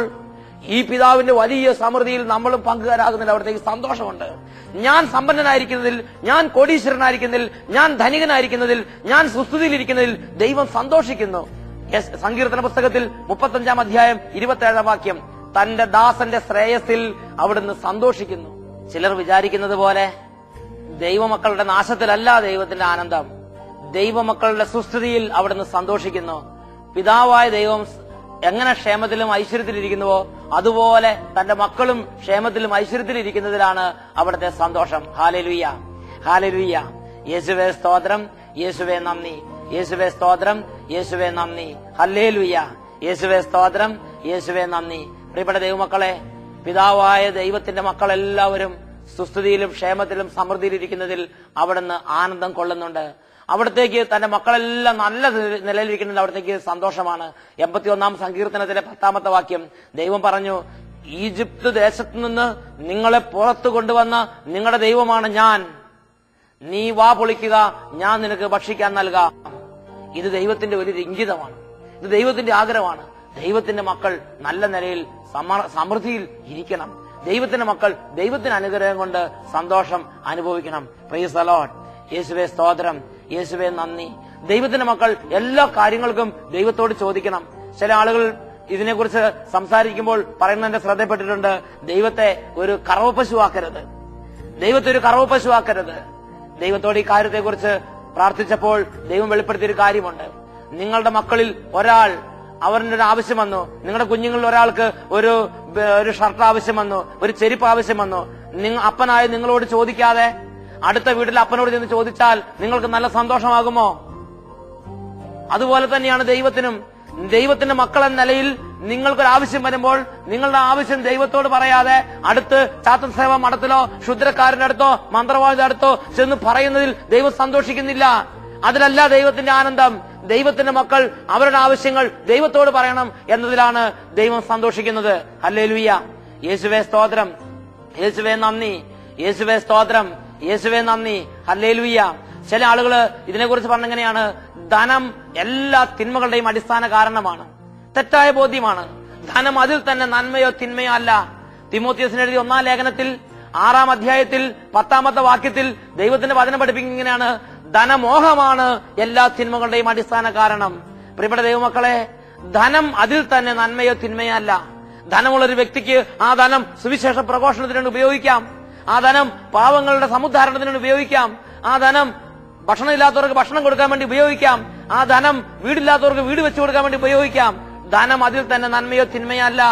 ഈ പിതാവിന്റെ വലിയ സമൃദ്ധിയിൽ നമ്മളും പങ്കുകാരാകുന്നതിൽ അവിടത്തേക്ക് സന്തോഷമുണ്ട്. ഞാൻ സമ്പന്നനായിരിക്കുന്നതിൽ, ഞാൻ കോടീശ്വരനായിരിക്കുന്നതിൽ, ഞാൻ ധനികനായിരിക്കുന്നതിൽ, ഞാൻ സുസ്ഥിതിയിലിരിക്കുന്നതിൽ ദൈവം സന്തോഷിക്കുന്നു. സങ്കീർത്തന പുസ്തകത്തിൽ 35 അധ്യായം 27 വാക്യം, തന്റെ ദാസന്റെ ശ്രേയസ്സിൽ അവിടുന്ന് സന്തോഷിക്കുന്നു. ചിലർ വിചാരിക്കുന്നത് പോലെ ദൈവമക്കളുടെ നാശത്തിലല്ല ദൈവത്തിന്റെ ആനന്ദം, ദൈവമക്കളുടെ സുസ്ഥിതിയിൽ അവിടുന്ന് സന്തോഷിക്കുന്നു. പിതാവായ ദൈവം എങ്ങനെ ക്ഷേമത്തിലും ഐശ്വര്യത്തിലിരിക്കുന്നുവോ അതുപോലെ തന്റെ മക്കളും ക്ഷേമത്തിലും ഐശ്വര്യത്തിലിരിക്കുന്നതിലാണ് അവിടുത്തെ സന്തോഷം. Hallelujah, hallelujah. യേശുവേ സ്തോത്രം, യേശുവേ നന്ദി. യേശുവേ സ്തോത്രം, യേശുവേ നന്ദി. ഹല്ലേലൂയ. യേശുവേ സ്തോത്രം, യേശുവേ നന്ദി. പ്രിയപ്പെട്ട ദൈവമക്കളെ, പിതാവായ ദൈവത്തിന്റെ മക്കളെല്ലാവരും സുസ്ഥിതിയിലും ക്ഷേമത്തിലും സമൃദ്ധിയിലിരിക്കുന്നതിൽ അവിടുന്ന് ആനന്ദം കൊള്ളുന്നുണ്ട്. അവിടത്തേക്ക് തന്റെ മക്കളെല്ലാം നല്ല നിലയിലിരിക്കുന്നത് അവിടത്തേക്ക് സന്തോഷമാണ്. 81 സങ്കീർത്തനത്തിലെ 10 വാക്യം ദൈവം പറഞ്ഞു, ഈജിപ്ത് ദേശത്തു നിന്ന് നിങ്ങളെ പുറത്തു കൊണ്ടുവന്ന നിങ്ങളുടെ ദൈവമാണ് ഞാൻ. നീ വാ പൊളിക്കുക, ഞാൻ നിനക്ക് ഭക്ഷിക്കാൻ നൽകാം. ഇത് ദൈവത്തിന്റെ ഒരു ഇംഗിതമാണ്. ഇത് ദൈവത്തിന്റെ ആഗ്രഹമാണ്. ദൈവത്തിന്റെ മക്കൾ നല്ല നിലയിൽ സമൃദ്ധിയിൽ ഇരിക്കണം. ദൈവത്തിന്റെ മക്കൾ ദൈവത്തിന്റെ അനുഗ്രഹം കൊണ്ട് സന്തോഷം അനുഭവിക്കണം. Price the Lord. യേശുവേ സ്തോത്രം, യേശുവേ നന്ദി. ദൈവത്തിന്റെ മക്കൾ എല്ലാ കാര്യങ്ങൾക്കും ദൈവത്തോട് ചോദിക്കണം. ചില ആളുകൾ ഇതിനെക്കുറിച്ച് സംസാരിക്കുമ്പോൾ പറയുന്നതിന്റെ ശ്രദ്ധപ്പെട്ടിട്ടുണ്ട്, ദൈവത്തെ ഒരു കറവ പശുവാക്കരുത്, ദൈവത്തെ ഒരു കറവ പശുവാക്കരുത്. ദൈവത്തോട് ഈ കാര്യത്തെക്കുറിച്ച് പ്രാർത്ഥിച്ചപ്പോൾ ദൈവം വെളിപ്പെടുത്തിയൊരു കാര്യമുണ്ട്. നിങ്ങളുടെ മക്കളിൽ ഒരാൾ അവരുടെ ഒരു ആവശ്യം വന്നു, നിങ്ങളുടെ കുഞ്ഞുങ്ങളിൽ ഒരാൾക്ക് ഒരു ഷർട്ട് ആവശ്യം വന്നു, ഒരു ചെരുപ്പ് ആവശ്യം വന്നു, അപ്പനായ നിങ്ങളോട് ചോദിക്കാതെ അടുത്ത വീട്ടിൽ അപ്പനോട് ചെന്ന് ചോദിച്ചാൽ നിങ്ങൾക്ക് നല്ല സന്തോഷമാകുമോ? അതുപോലെ തന്നെയാണ് ദൈവത്തിന്റെ മക്കൾ എന്ന നിലയിൽ നിങ്ങൾക്കൊരാവശ്യം വരുമ്പോൾ നിങ്ങളുടെ ആവശ്യം ദൈവത്തോട് പറയാതെ അടുത്ത് ചാത്തൻ സേവ മഠത്തിലോ ക്ഷുദ്രക്കാരന്റെ അടുത്തോ മന്ത്രവാദിയുടെ അടുത്തോ ചെന്ന് പറയുന്നതിൽ ദൈവം സന്തോഷിക്കുന്നില്ല. അതിലല്ല ദൈവത്തിന്റെ ആനന്ദം. ദൈവത്തിന്റെ മക്കൾ അവരുടെ ആവശ്യങ്ങൾ ദൈവത്തോട് പറയണം എന്നതിലാണ് ദൈവം സന്തോഷിക്കുന്നത്. ഹല്ലേലൂയ. യേശുവേ സ്തോത്രം, യേശുവേ നന്ദി. യേശുവേ സ്തോത്രം, യേശുവേ നന്ദി. ഹല്ലേലൂയ. ചില ആളുകള് ഇതിനെക്കുറിച്ച് പറഞ്ഞെങ്ങനെയാണ്, ധനം എല്ലാ തിന്മകളുടെയും അടിസ്ഥാന കാരണമാണ്. തെറ്റായ ബോധ്യമാണ്. ധനം അതിൽ തന്നെ നന്മയോ തിന്മയോ അല്ല. തിമോഥെയോസിന് എഴുതിയ 1 ലേഖനത്തിൽ 6-ാം അധ്യായത്തിൽ 10-ാമത്തെ വാക്യത്തിൽ ദൈവത്തിന്റെ വചനം പഠിപ്പിക്കുന്നത് ഇങ്ങനെയാണ്: ധനമോഹമാണ് എല്ലാ തിന്മകളുടെയും അടിസ്ഥാന കാരണം. പ്രിയപ്പെട്ട ദൈവമക്കളെ, ധനം അതിൽ തന്നെ നന്മയോ തിന്മയോ അല്ല. ധനമുള്ളൊരു വ്യക്തിക്ക് ആ ധനം സുവിശേഷ പ്രഘോഷണത്തിന് ഉപയോഗിക്കാം. ആ ധനം പാവങ്ങളുടെ സമുദ്ധാരണത്തിന് ഉപയോഗിക്കാം. ആ ധനം ഭക്ഷണം ഇല്ലാത്തവർക്ക് ഭക്ഷണം കൊടുക്കാൻ വേണ്ടി ഉപയോഗിക്കാം. ആ ധനം വീടില്ലാത്തവർക്ക് വീട് വെച്ചു കൊടുക്കാൻ വേണ്ടി ഉപയോഗിക്കാം. ധനം അതിൽ തന്നെ നന്മയോ തിന്മയോ അല്ല.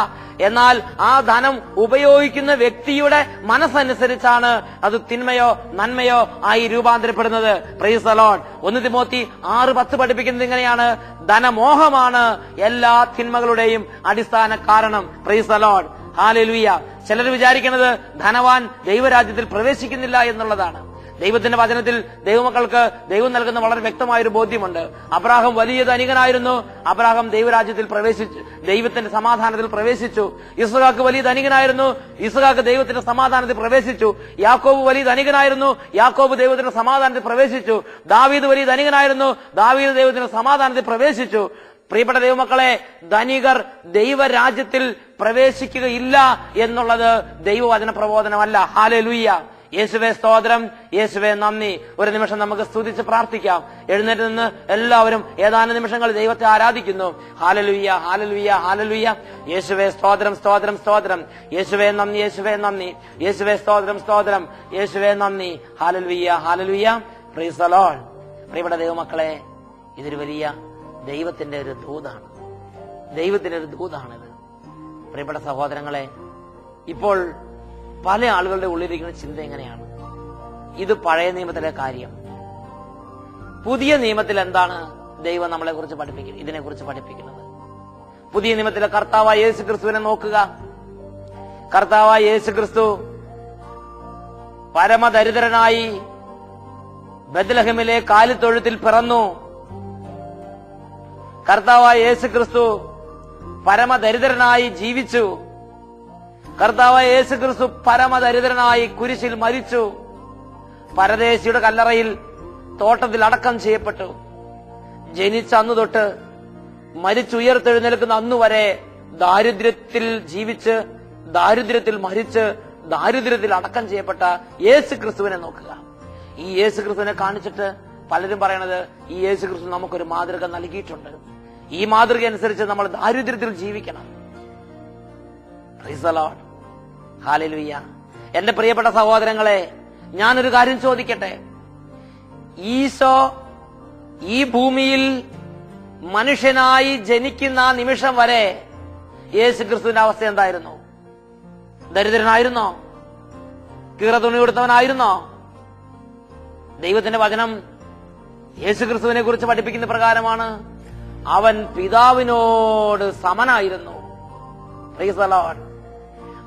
എന്നാൽ ആ ധനം ഉപയോഗിക്കുന്ന വ്യക്തിയുടെ മനസ്സനുസരിച്ചാണ് അത് തിന്മയോ നന്മയോ ആയി രൂപാന്തരപ്പെടുന്നത്. Praise the Lord. 1 തിമോത്തി 6:10 പഠിപ്പിക്കുന്നത് ഇങ്ങനെയാണ്: ധനമോഹമാണ് എല്ലാ തിന്മകളുടെയും അടിസ്ഥാന കാരണം. Praise the Lord. ഹല്ലേലൂയ. ചിലർ വിചാരിക്കുന്നത് ധനവാൻ ദൈവരാജ്യത്തിൽ പ്രവേശിക്കുന്നില്ല എന്നുള്ളതാണ്. ദൈവത്തിന്റെ വചനത്തിൽ ദൈവമക്കൾക്ക് ദൈവം നൽകുന്ന വളരെ വ്യക്തമായൊരു ബോധ്യമുണ്ട്. അബ്രാഹാം വലിയ ധനികനായിരുന്നു. അബ്രാഹാം ദൈവരാജ്യത്തിൽ പ്രവേശിച്ചു, ദൈവത്തിന്റെ സമാധാനത്തിൽ പ്രവേശിച്ചു. ഇസ്ഹാക്ക് വലിയ ധനികനായിരുന്നു. ഇസ്ഹാക്ക് ദൈവത്തിന്റെ സമാധാനത്തിൽ പ്രവേശിച്ചു. യാക്കോബ് വലിയ ധനികനായിരുന്നു. യാക്കോബ് ദൈവത്തിന്റെ സമാധാനത്തിൽ പ്രവേശിച്ചു. ദാവീദ് വലിയ ധനികനായിരുന്നു. ദാവീദ് ദൈവത്തിന്റെ സമാധാനത്തിൽ പ്രവേശിച്ചു. പ്രിയപ്പെട്ട ദൈവമക്കളെ, ധനികർ ദൈവരാജ്യത്തിൽ പ്രവേശിക്കുകയില്ല എന്നുള്ളത് ദൈവവചന പ്രബോധനമല്ല. ഹല്ലേലൂയ. യേശുവേ സ്തോത്രം, യേശുവേ നന്ദി. ഒരു നിമിഷം നമുക്ക് സ്തുതിച്ച് പ്രാർത്ഥിക്കാം. എഴുന്നേറ്റ് നിന്ന് എല്ലാവരും ഏതാനും നിമിഷങ്ങൾ ദൈവത്തെ ആരാധിക്കുന്നു. Hallelujah, hallelujah, hallelujah. യേശുവേ സ്തോത്രം, സ്തോത്രം, സ്തോത്രം. യേശുവേ നന്ദി, യേശുവേ നന്ദി. യേശുവേ സ്തോത്രം, സ്തോത്രം. യേശുവേ നന്ദി. Hallelujah, hallelujah. Price the Lord. പ്രിയപ്പെട്ട ദൈവമക്കളെ, ഇതൊരു വലിയ ദൈവത്തിന്റെ ഒരു ദൂതാണ്. ദൈവത്തിന്റെ ഒരു ദൂതാണിത്. പ്രിയപ്പെട്ട സഹോദരങ്ങളെ, ഇപ്പോൾ പല ആളുകളുടെ ഉള്ളിലിരിക്കുന്ന ചിന്ത എങ്ങനെയാണ്? ഇത് പഴയ നിയമത്തിലെ കാര്യം. പുതിയ നിയമത്തിൽ എന്താണ് ദൈവം നമ്മളെ കുറിച്ച് പഠിപ്പിക്കുന്നത്, ഇതിനെക്കുറിച്ച് പഠിപ്പിക്കുന്നത്? പുതിയ നിയമത്തിലെ കർത്താവായ യേശു ക്രിസ്തുവിനെ നോക്കുക. കർത്താവായ യേശു ക്രിസ്തു പരമദരിദ്രനായി ബെത്ലഹേമിലെ കാലിത്തൊഴുത്തിൽ പിറന്നു. കർത്താവായ യേശു ക്രിസ്തു പരമദരിദ്രനായി ജീവിച്ചു. കർത്താവായ യേശു ക്രിസ്തു പരമദരിദ്രനായി കുരിശിൽ മരിച്ചു. പരദേശിയുടെ കല്ലറയിൽ തോട്ടത്തിൽ അടക്കം ചെയ്യപ്പെട്ടു. ജനിച്ച അന്നു തൊട്ട് മരിച്ചുയർത്തെഴുന്നേൽക്കുന്ന അന്നുവരെ ദാരിദ്ര്യത്തിൽ ജീവിച്ച്, ദാരിദ്ര്യത്തിൽ മരിച്ച്, ദാരിദ്ര്യത്തിൽ അടക്കം ചെയ്യപ്പെട്ട യേശു ക്രിസ്തുവിനെ നോക്കുക. ഈ യേശു ക്രിസ്തുവിനെ കാണിച്ചിട്ട് പലരും പറയണത് ഈ യേശു ക്രിസ്തു നമുക്കൊരു മാതൃക നൽകിയിട്ടുണ്ട്. ഈ മാതൃക അനുസരിച്ച് നമ്മൾ ദാരിദ്ര്യത്തിൽ ജീവിക്കണം. Price the Lord. ഹല്ലേലൂയ. എന്റെ പ്രിയപ്പെട്ട സഹോദരങ്ങളെ, ഞാനൊരു കാര്യം ചോദിക്കട്ടെ. ഈശോ ഈ ഭൂമിയിൽ മനുഷ്യനായി ജനിക്കുന്ന നിമിഷം വരെ യേശു ക്രിസ്തുവിന്റെ അവസ്ഥ എന്തായിരുന്നു? ദരിദ്രനായിരുന്നോ? കീറ തുണി കൊടുത്തവനായിരുന്നോ? ദൈവത്തിന്റെ വചനം യേശു ക്രിസ്തുവിനെ കുറിച്ച് പഠിപ്പിക്കുന്ന പ്രകാരമാണ്: അവൻ പിതാവിനോട് സമനായിരുന്നു. Price the Lord.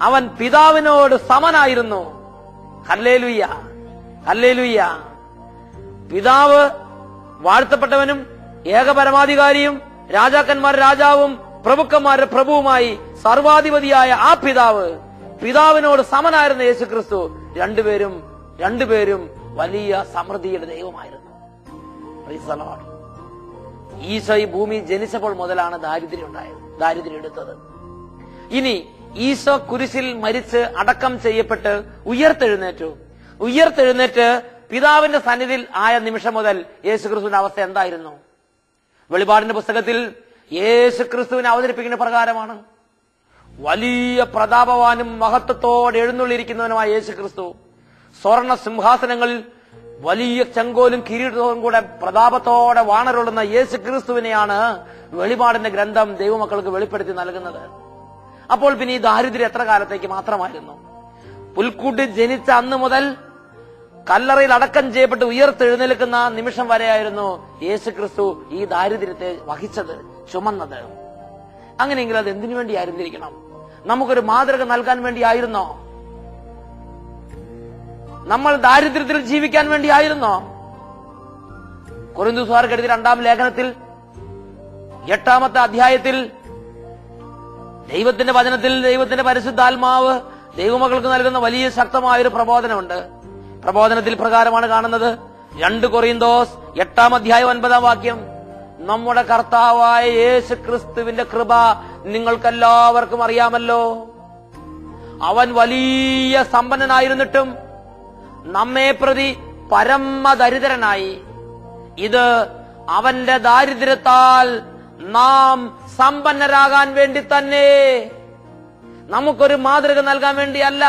അവൻ പിതാവിനോട് സമനായിരുന്നു. Hallelujah, hallelujah. പിതാവ് വാഴ്ത്തപ്പെട്ടവനും ഏകപരമാധികാരിയും രാജാക്കന്മാർ രാജാവും പ്രഭുക്കന്മാരുടെ പ്രഭുവുമായി സർവാധിപതിയായ ആ പിതാവിനോട് സമനായിരുന്ന യേശു ക്രിസ്തു രണ്ടുപേരും വലിയ സമൃദ്ധിയുടെ ദൈവമായിരുന്നു. Price the Lord. ഈശോ ഈ ഭൂമി ജനിച്ചപ്പോൾ മുതലാണ് ദാരിദ്ര്യം എടുത്തത്. ഇനി ഈശോ കുരിശിൽ മരിച്ച് അടക്കം ചെയ്യപ്പെട്ട് ഉയർത്തെഴുന്നേറ്റ് പിതാവിന്റെ സന്നിധിയിൽ ആയ നിമിഷം മുതൽ യേശു ക്രിസ്തുവിന്റെ അവസ്ഥ എന്തായിരുന്നു? വെളിപാടിന്റെ പുസ്തകത്തിൽ യേശു ക്രിസ്തുവിനെ അവതരിപ്പിക്കുന്ന പ്രകാരമാണ്: വലിയ പ്രതാപവാനും മഹത്വത്തോടെ എഴുന്നള്ളിയിരിക്കുന്നവനുമായ യേശു ക്രിസ്തു സ്വർണ്ണ സിംഹാസനങ്ങളിൽ വലിയ ചെങ്കോലും കിരീടവും കൂടെ പ്രതാപത്തോടെ വാണരുള്ളുന്ന യേശു ക്രിസ്തുവിനെയാണ് വെളിപാടിന്റെ ഗ്രന്ഥം ദൈവമക്കൾക്ക് വെളിപ്പെടുത്തി നൽകുന്നത്. അപ്പോൾ പിന്നെ ഈ ദാരിദ്ര്യം എത്ര കാലത്തേക്ക് മാത്രമായിരുന്നു? പുൽക്കൂട്ടി ജനിച്ച അന്ന് മുതൽ കല്ലറയിൽ അടക്കം ചെയ്യപ്പെട്ട് ഉയർത്തെഴുന്നേൽക്കുന്ന നിമിഷം വരെയായിരുന്നു യേശു ക്രിസ്തു ഈ ദാരിദ്ര്യത്തെ വഹിച്ചത്, ചുമന്നത്. അങ്ങനെയെങ്കിൽ അത് എന്തിനു വേണ്ടി ആയിരുന്നിരിക്കണം? നമുക്കൊരു മാതൃക നൽകാൻ വേണ്ടിയായിരുന്നോ? നമ്മൾ ദാരിദ്ര്യത്തിൽ ജീവിക്കാൻ വേണ്ടിയായിരുന്നോ? കൊരിന്ത്യർ എഴുതിയ 2-ാം ലേഖനത്തിൽ 8-ാമത്തെ അധ്യായത്തിൽ ദൈവത്തിന്റെ വചനത്തിൽ ദൈവത്തിന്റെ പരിശുദ്ധാത്മാവ് ദൈവമക്കൾക്ക് നൽകുന്ന വലിയ ശക്തമായൊരു പ്രബോധനമുണ്ട്. പ്രബോധനത്തിൽ പ്രകാരമാണ് കാണുന്നത്: 2 കൊരിന്തോസ് 8-ാം അധ്യായം 9-ാം വാക്യം: നമ്മുടെ കർത്താവായ യേശു ക്രിസ്തുവിന്റെ കൃപ നിങ്ങൾക്കെല്ലാവർക്കും അറിയാമല്ലോ. അവൻ വലിയ സമ്പന്നനായിരുന്നിട്ടും നമ്മെ പ്രതി പരമദരിദ്രനായി. ഇത് അവന്റെ ദാരിദ്ര്യത്താൽ നാം സമ്പന്നരാകാൻ വേണ്ടി തന്നെ, നമുക്കൊരു മാതൃക നൽകാൻ വേണ്ടിയല്ല.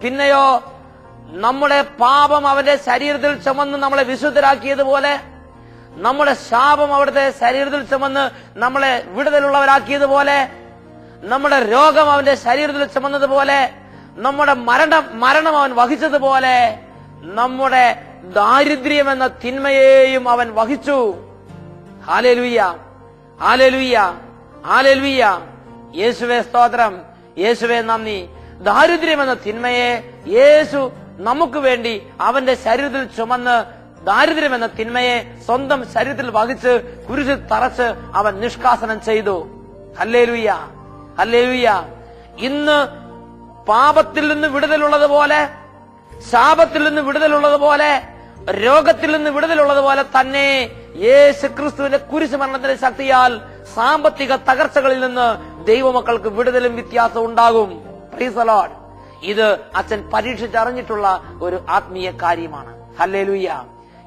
പിന്നെയോ നമ്മുടെ പാപം അവന്റെ ശരീരത്തിൽ ചുമന്ന് നമ്മളെ വിശുദ്ധരാക്കിയതുപോലെ, നമ്മുടെ ശാപം അവിടുത്തെ ശരീരത്തിൽ ചുമന്ന് നമ്മളെ വിടുതലുള്ളവരാക്കിയതുപോലെ, നമ്മുടെ രോഗം അവന്റെ ശരീരത്തിൽ ചുമന്നതുപോലെ, നമ്മുടെ മരണം അവൻ വഹിച്ചതുപോലെ, നമ്മുടെ ദാരിദ്ര്യം എന്ന തിന്മയെയും അവൻ വഹിച്ചു. Hallelujah, hallelujah, hallelujah. യേശുവേ സ്തോത്രം, യേശുവേ നന്ദി. ദാരിദ്ര്യം എന്ന തിന്മയെ യേശു നമുക്ക് വേണ്ടി അവന്റെ ശരീരത്തിൽ ചുമന്ന്, ദാരിദ്ര്യം എന്ന തിന്മയെ സ്വന്തം ശരീരത്തിൽ വഹിച്ച് കുരിശിൽ തറച്ച് അവൻ നിഷ്കാസനം ചെയ്തു. Hallelujah, hallelujah. ഇന്ന് പാപത്തിൽ നിന്ന് വിടുതലുള്ളതുപോലെ, ശാപത്തിൽ നിന്ന് വിടുതലുള്ളതുപോലെ, രോഗത്തിൽ നിന്ന് വിടുതലുള്ളതുപോലെ തന്നെ യേശു ക്രിസ്തുവിന്റെ കുരിശ് മരണത്തിന്റെ ശക്തിയാൽ സാമ്പത്തിക തകർച്ചകളിൽ നിന്ന് ദൈവമക്കൾക്ക് വിടുതലും വ്യത്യാസവും ഉണ്ടാകും. Price the Lord. ഇത് അച്ഛൻ പരീക്ഷിച്ചറിഞ്ഞിട്ടുള്ള ഒരു ആത്മീയ കാര്യമാണ്. ഹല്ലേലൂയ.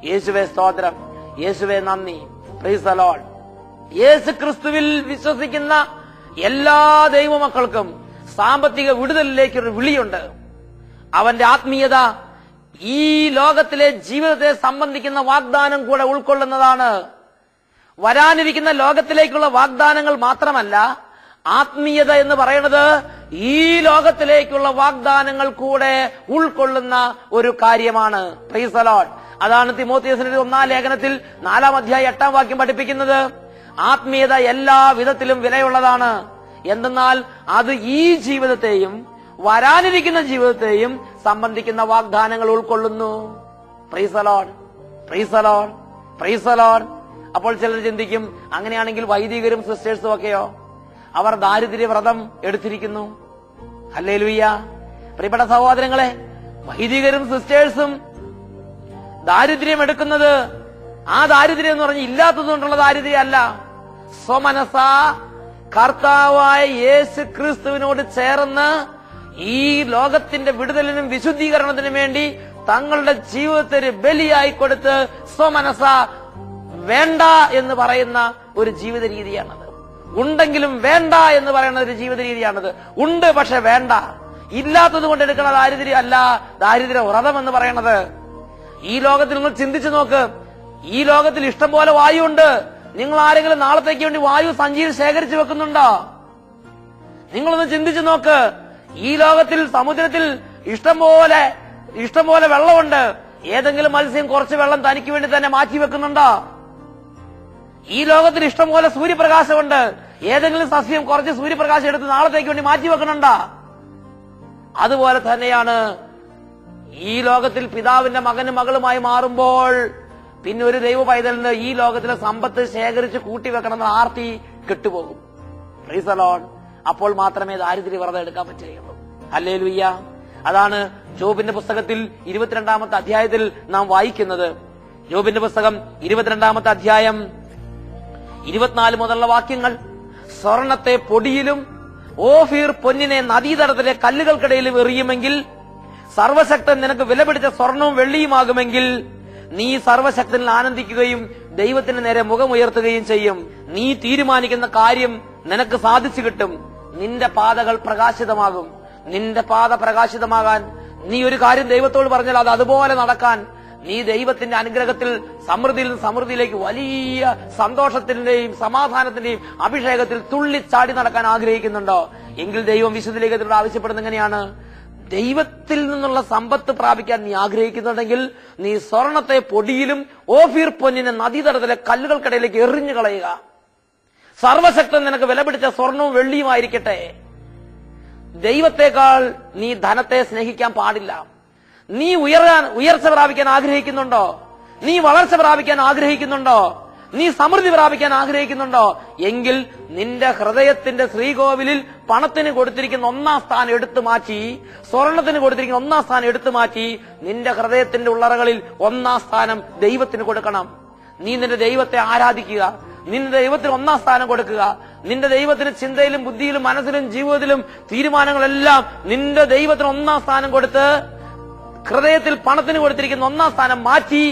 യേശുവേ സ്തോത്രം, യേശുവേ നന്ദി. Praise the Lord. യേശു ക്രിസ്തുവിൽ വിശ്വസിക്കുന്ന എല്ലാ ദൈവമക്കൾക്കും സാമ്പത്തിക വിടുതലിലേക്കൊരു വിളിയുണ്ട്. അവന്റെ ആത്മീയത ഈ ലോകത്തിലെ ജീവിതത്തെ സംബന്ധിക്കുന്ന വാഗ്ദാനം കൂടെ ഉൾക്കൊള്ളുന്നതാണ്. വരാനിരിക്കുന്ന ലോകത്തിലേക്കുള്ള വാഗ്ദാനങ്ങൾ മാത്രമല്ല, ആത്മീയത എന്ന് പറയുന്നത് ഈ ലോകത്തിലേക്കുള്ള വാഗ്ദാനങ്ങൾ കൂടെ ഉൾക്കൊള്ളുന്ന ഒരു കാര്യമാണ്. Price the Lord. അതാണ് തിമോഥെയോസിന്റെ 1-ാം ലേഖനത്തിൽ 4-ാം അധ്യായം 8-ാം വാക്യം പഠിപ്പിക്കുന്നത്. ആത്മീയത എല്ലാ വിധത്തിലും വിലയുള്ളതാണ്. എന്തെന്നാൽ അത് ഈ ജീവിതത്തെയും വരാനിരിക്കുന്ന ജീവിതത്തെയും സംബന്ധിക്കുന്ന വാഗ്ദാനങ്ങൾ ഉൾക്കൊള്ളുന്നു. Price the Lord, praise the Lord, praise the Lord. അപ്പോൾ ചിലർ ചിന്തിക്കും, അങ്ങനെയാണെങ്കിൽ വൈദികരും സിസ്റ്റേഴ്സും ഒക്കെയോ? അവർ ദാരിദ്ര്യ വ്രതം എടുത്തിരിക്കുന്നു. ഹല്ലേലൂയ. പ്രിയപ്പെട്ട സഹോദരങ്ങളെ, വൈദികരും സിസ്റ്റേഴ്സും ദാരിദ്ര്യം എടുക്കുന്നത് ആ ദാരിദ്ര്യം എന്ന് പറഞ്ഞ് ഇല്ലാത്തതുകൊണ്ടുള്ള ദാരിദ്ര്യം അല്ല. സ്വമനസാ കർത്താവായ യേശു ക്രിസ്തുവിനോട് ചേർന്ന് ഈ ലോകത്തിന്റെ വിടുതലിനും വിശുദ്ധീകരണത്തിനും വേണ്ടി തങ്ങളുടെ ജീവിതത്തിന് ബലിയായി കൊടുത്ത് സ്വമനസ വേണ്ട എന്ന് പറയുന്ന ഒരു ജീവിത രീതിയാണത്. ഉണ്ടെങ്കിലും വേണ്ട എന്ന് പറയുന്ന ഒരു ജീവിത രീതിയാണത്. ഉണ്ട് പക്ഷെ വേണ്ട. ഇല്ലാത്തത് കൊണ്ട് എടുക്കുന്ന ദാരിദ്ര്യം അല്ല ദാരിദ്ര്യ വ്രതം എന്ന് പറയുന്നത്. ഈ ലോകത്തിൽ നിങ്ങൾ ചിന്തിച്ചു നോക്ക്. ഈ ലോകത്തിൽ ഇഷ്ടം പോലെ വായു ഉണ്ട്. നിങ്ങൾ ആരെങ്കിലും നാളത്തേക്ക് വേണ്ടി വായു സഞ്ചിയിൽ ശേഖരിച്ചു വെക്കുന്നുണ്ടോ? നിങ്ങളൊന്ന് ചിന്തിച്ചു നോക്ക്. ഈ ലോകത്തിൽ സമുദ്രത്തിൽ ഇഷ്ടംപോലെ വെള്ളമുണ്ട്. ഏതെങ്കിലും മത്സ്യം കുറച്ച് വെള്ളം തനിക്ക് വേണ്ടി തന്നെ മാറ്റി വെക്കുന്നുണ്ടോ? ഈ ലോകത്തിൽ ഇഷ്ടംപോലെ സൂര്യപ്രകാശമുണ്ട്. ഏതെങ്കിലും സസ്യം കുറച്ച് സൂര്യപ്രകാശം എടുത്ത് നാളത്തേക്ക് വേണ്ടി മാറ്റി വെക്കുന്നുണ്ടോ? അതുപോലെ തന്നെയാണ് ഈ ലോകത്തിൽ പിതാവിന്റെ മകനും മകളുമായി മാറുമ്പോൾ പിന്നെ ഒരു ദൈവ പൈതലിന് ഈ ലോകത്തിലെ സമ്പത്ത് ശേഖരിച്ച് കൂട്ടിവെക്കണമെന്ന ആർത്തി കെട്ടുപോകും. Price the Lord. അപ്പോൾ മാത്രമേ ദാരിദ്ര്യ വ്രതം എടുക്കാൻ പറ്റുകയുള്ളൂ. ഹല്ലേലൂയ. അതാണ് ജോബിന്റെ പുസ്തകത്തിൽ 22-ാമത്തെ അധ്യായത്തിൽ നാം വായിക്കുന്നത്. ജോബിന്റെ പുസ്തകം 22-ാമത്തെ അധ്യായം 24 മുതലുള്ള വാക്യങ്ങൾ. സ്വർണത്തെ പൊടിയിലും ഓഫീർ പൊന്നിനെ നദീതടത്തിലെ കല്ലുകൾക്കിടയിലും എറിയുമെങ്കിൽ, സർവശക്തൻ നിനക്ക് വിലപിടിച്ച സ്വർണവും വെള്ളിയുമാകുമെങ്കിൽ, നീ സർവശക്തനിൽ ആനന്ദിക്കുകയും ദൈവത്തിന് നേരെ മുഖമുയർത്തുകയും ചെയ്യും. നീ തീരുമാനിക്കുന്ന കാര്യം നിനക്ക് സാധിച്ചു കിട്ടും. നിന്റെ പാതകൾ പ്രകാശിതമാകും. നിന്റെ പാത പ്രകാശിതമാകാൻ നീ ഒരു കാര്യം ദൈവത്തോട് പറഞ്ഞാൽ അത് അതുപോലെ നടക്കാൻ നീ ദൈവത്തിന്റെ അനുഗ്രഹത്തിൽ സമൃദ്ധിയിൽ നിന്ന് സമൃദ്ധിയിലേക്ക് വലിയ സന്തോഷത്തിന്റെയും സമാധാനത്തിന്റെയും അഭിഷേകത്തിൽ തുള്ളിച്ചാടി നടക്കാൻ ആഗ്രഹിക്കുന്നുണ്ടോ? എങ്കിൽ ദൈവം വിശുദ്ധ ലേഖനത്തിലൂടെ ആവശ്യപ്പെടുന്നത് എങ്ങനെയാണ്? ദൈവത്തിൽ നിന്നുള്ള സമ്പത്ത് പ്രാപിക്കാൻ നീ ആഗ്രഹിക്കുന്നുണ്ടെങ്കിൽ നീ സ്വർണത്തെ പൊടിയിലും ഓഫീർ പൊന്നിനെ നദീതടത്തിലെ കല്ലുകൾക്കിടയിലേക്ക് എറിഞ്ഞു കളയുക. സർവശക്തൻ നിനക്ക് വിലപിടിച്ച സ്വർണവും വെള്ളിയുമായിരിക്കട്ടെ. ദൈവത്തെക്കാൾ നീ ധനത്തെ സ്നേഹിക്കാൻ പാടില്ല. നീ ഉയർച്ച പ്രാപിക്കാൻ ആഗ്രഹിക്കുന്നുണ്ടോ? നീ വളർച്ച പ്രാപിക്കാൻ ആഗ്രഹിക്കുന്നുണ്ടോ? നീ സമൃദ്ധി പ്രാപിക്കാൻ ആഗ്രഹിക്കുന്നുണ്ടോ? എങ്കിൽ നിന്റെ ഹൃദയത്തിന്റെ ശ്രീകോവിലിൽ പണത്തിന് കൊടുത്തിരിക്കുന്ന 1-ാം സ്ഥാനം എടുത്തു മാറ്റി, സ്വർണത്തിന് കൊടുത്തിരിക്കുന്ന 1-ാം സ്ഥാനം എടുത്തു മാറ്റി, നിന്റെ ഹൃദയത്തിന്റെ ഉള്ളറകളിൽ 1-ാം സ്ഥാനം ദൈവത്തിന് കൊടുക്കണം. നീ നിന്റെ ദൈവത്തെ ആരാധിക്കുക. നിന്റെ ദൈവത്തിന് 1-ാം സ്ഥാനം കൊടുക്കുക. നിന്റെ ദൈവത്തിന് ചിന്തയിലും ബുദ്ധിയിലും മനസ്സിലും ജീവിതത്തിലും തീരുമാനങ്ങളെല്ലാം നിന്റെ ദൈവത്തിന് ഒന്നാം സ്ഥാനം കൊടുത്ത്, ഹൃദയത്തിൽ പണത്തിന് കൊടുത്തിരിക്കുന്ന ഒന്നാം സ്ഥാനം മാറ്റി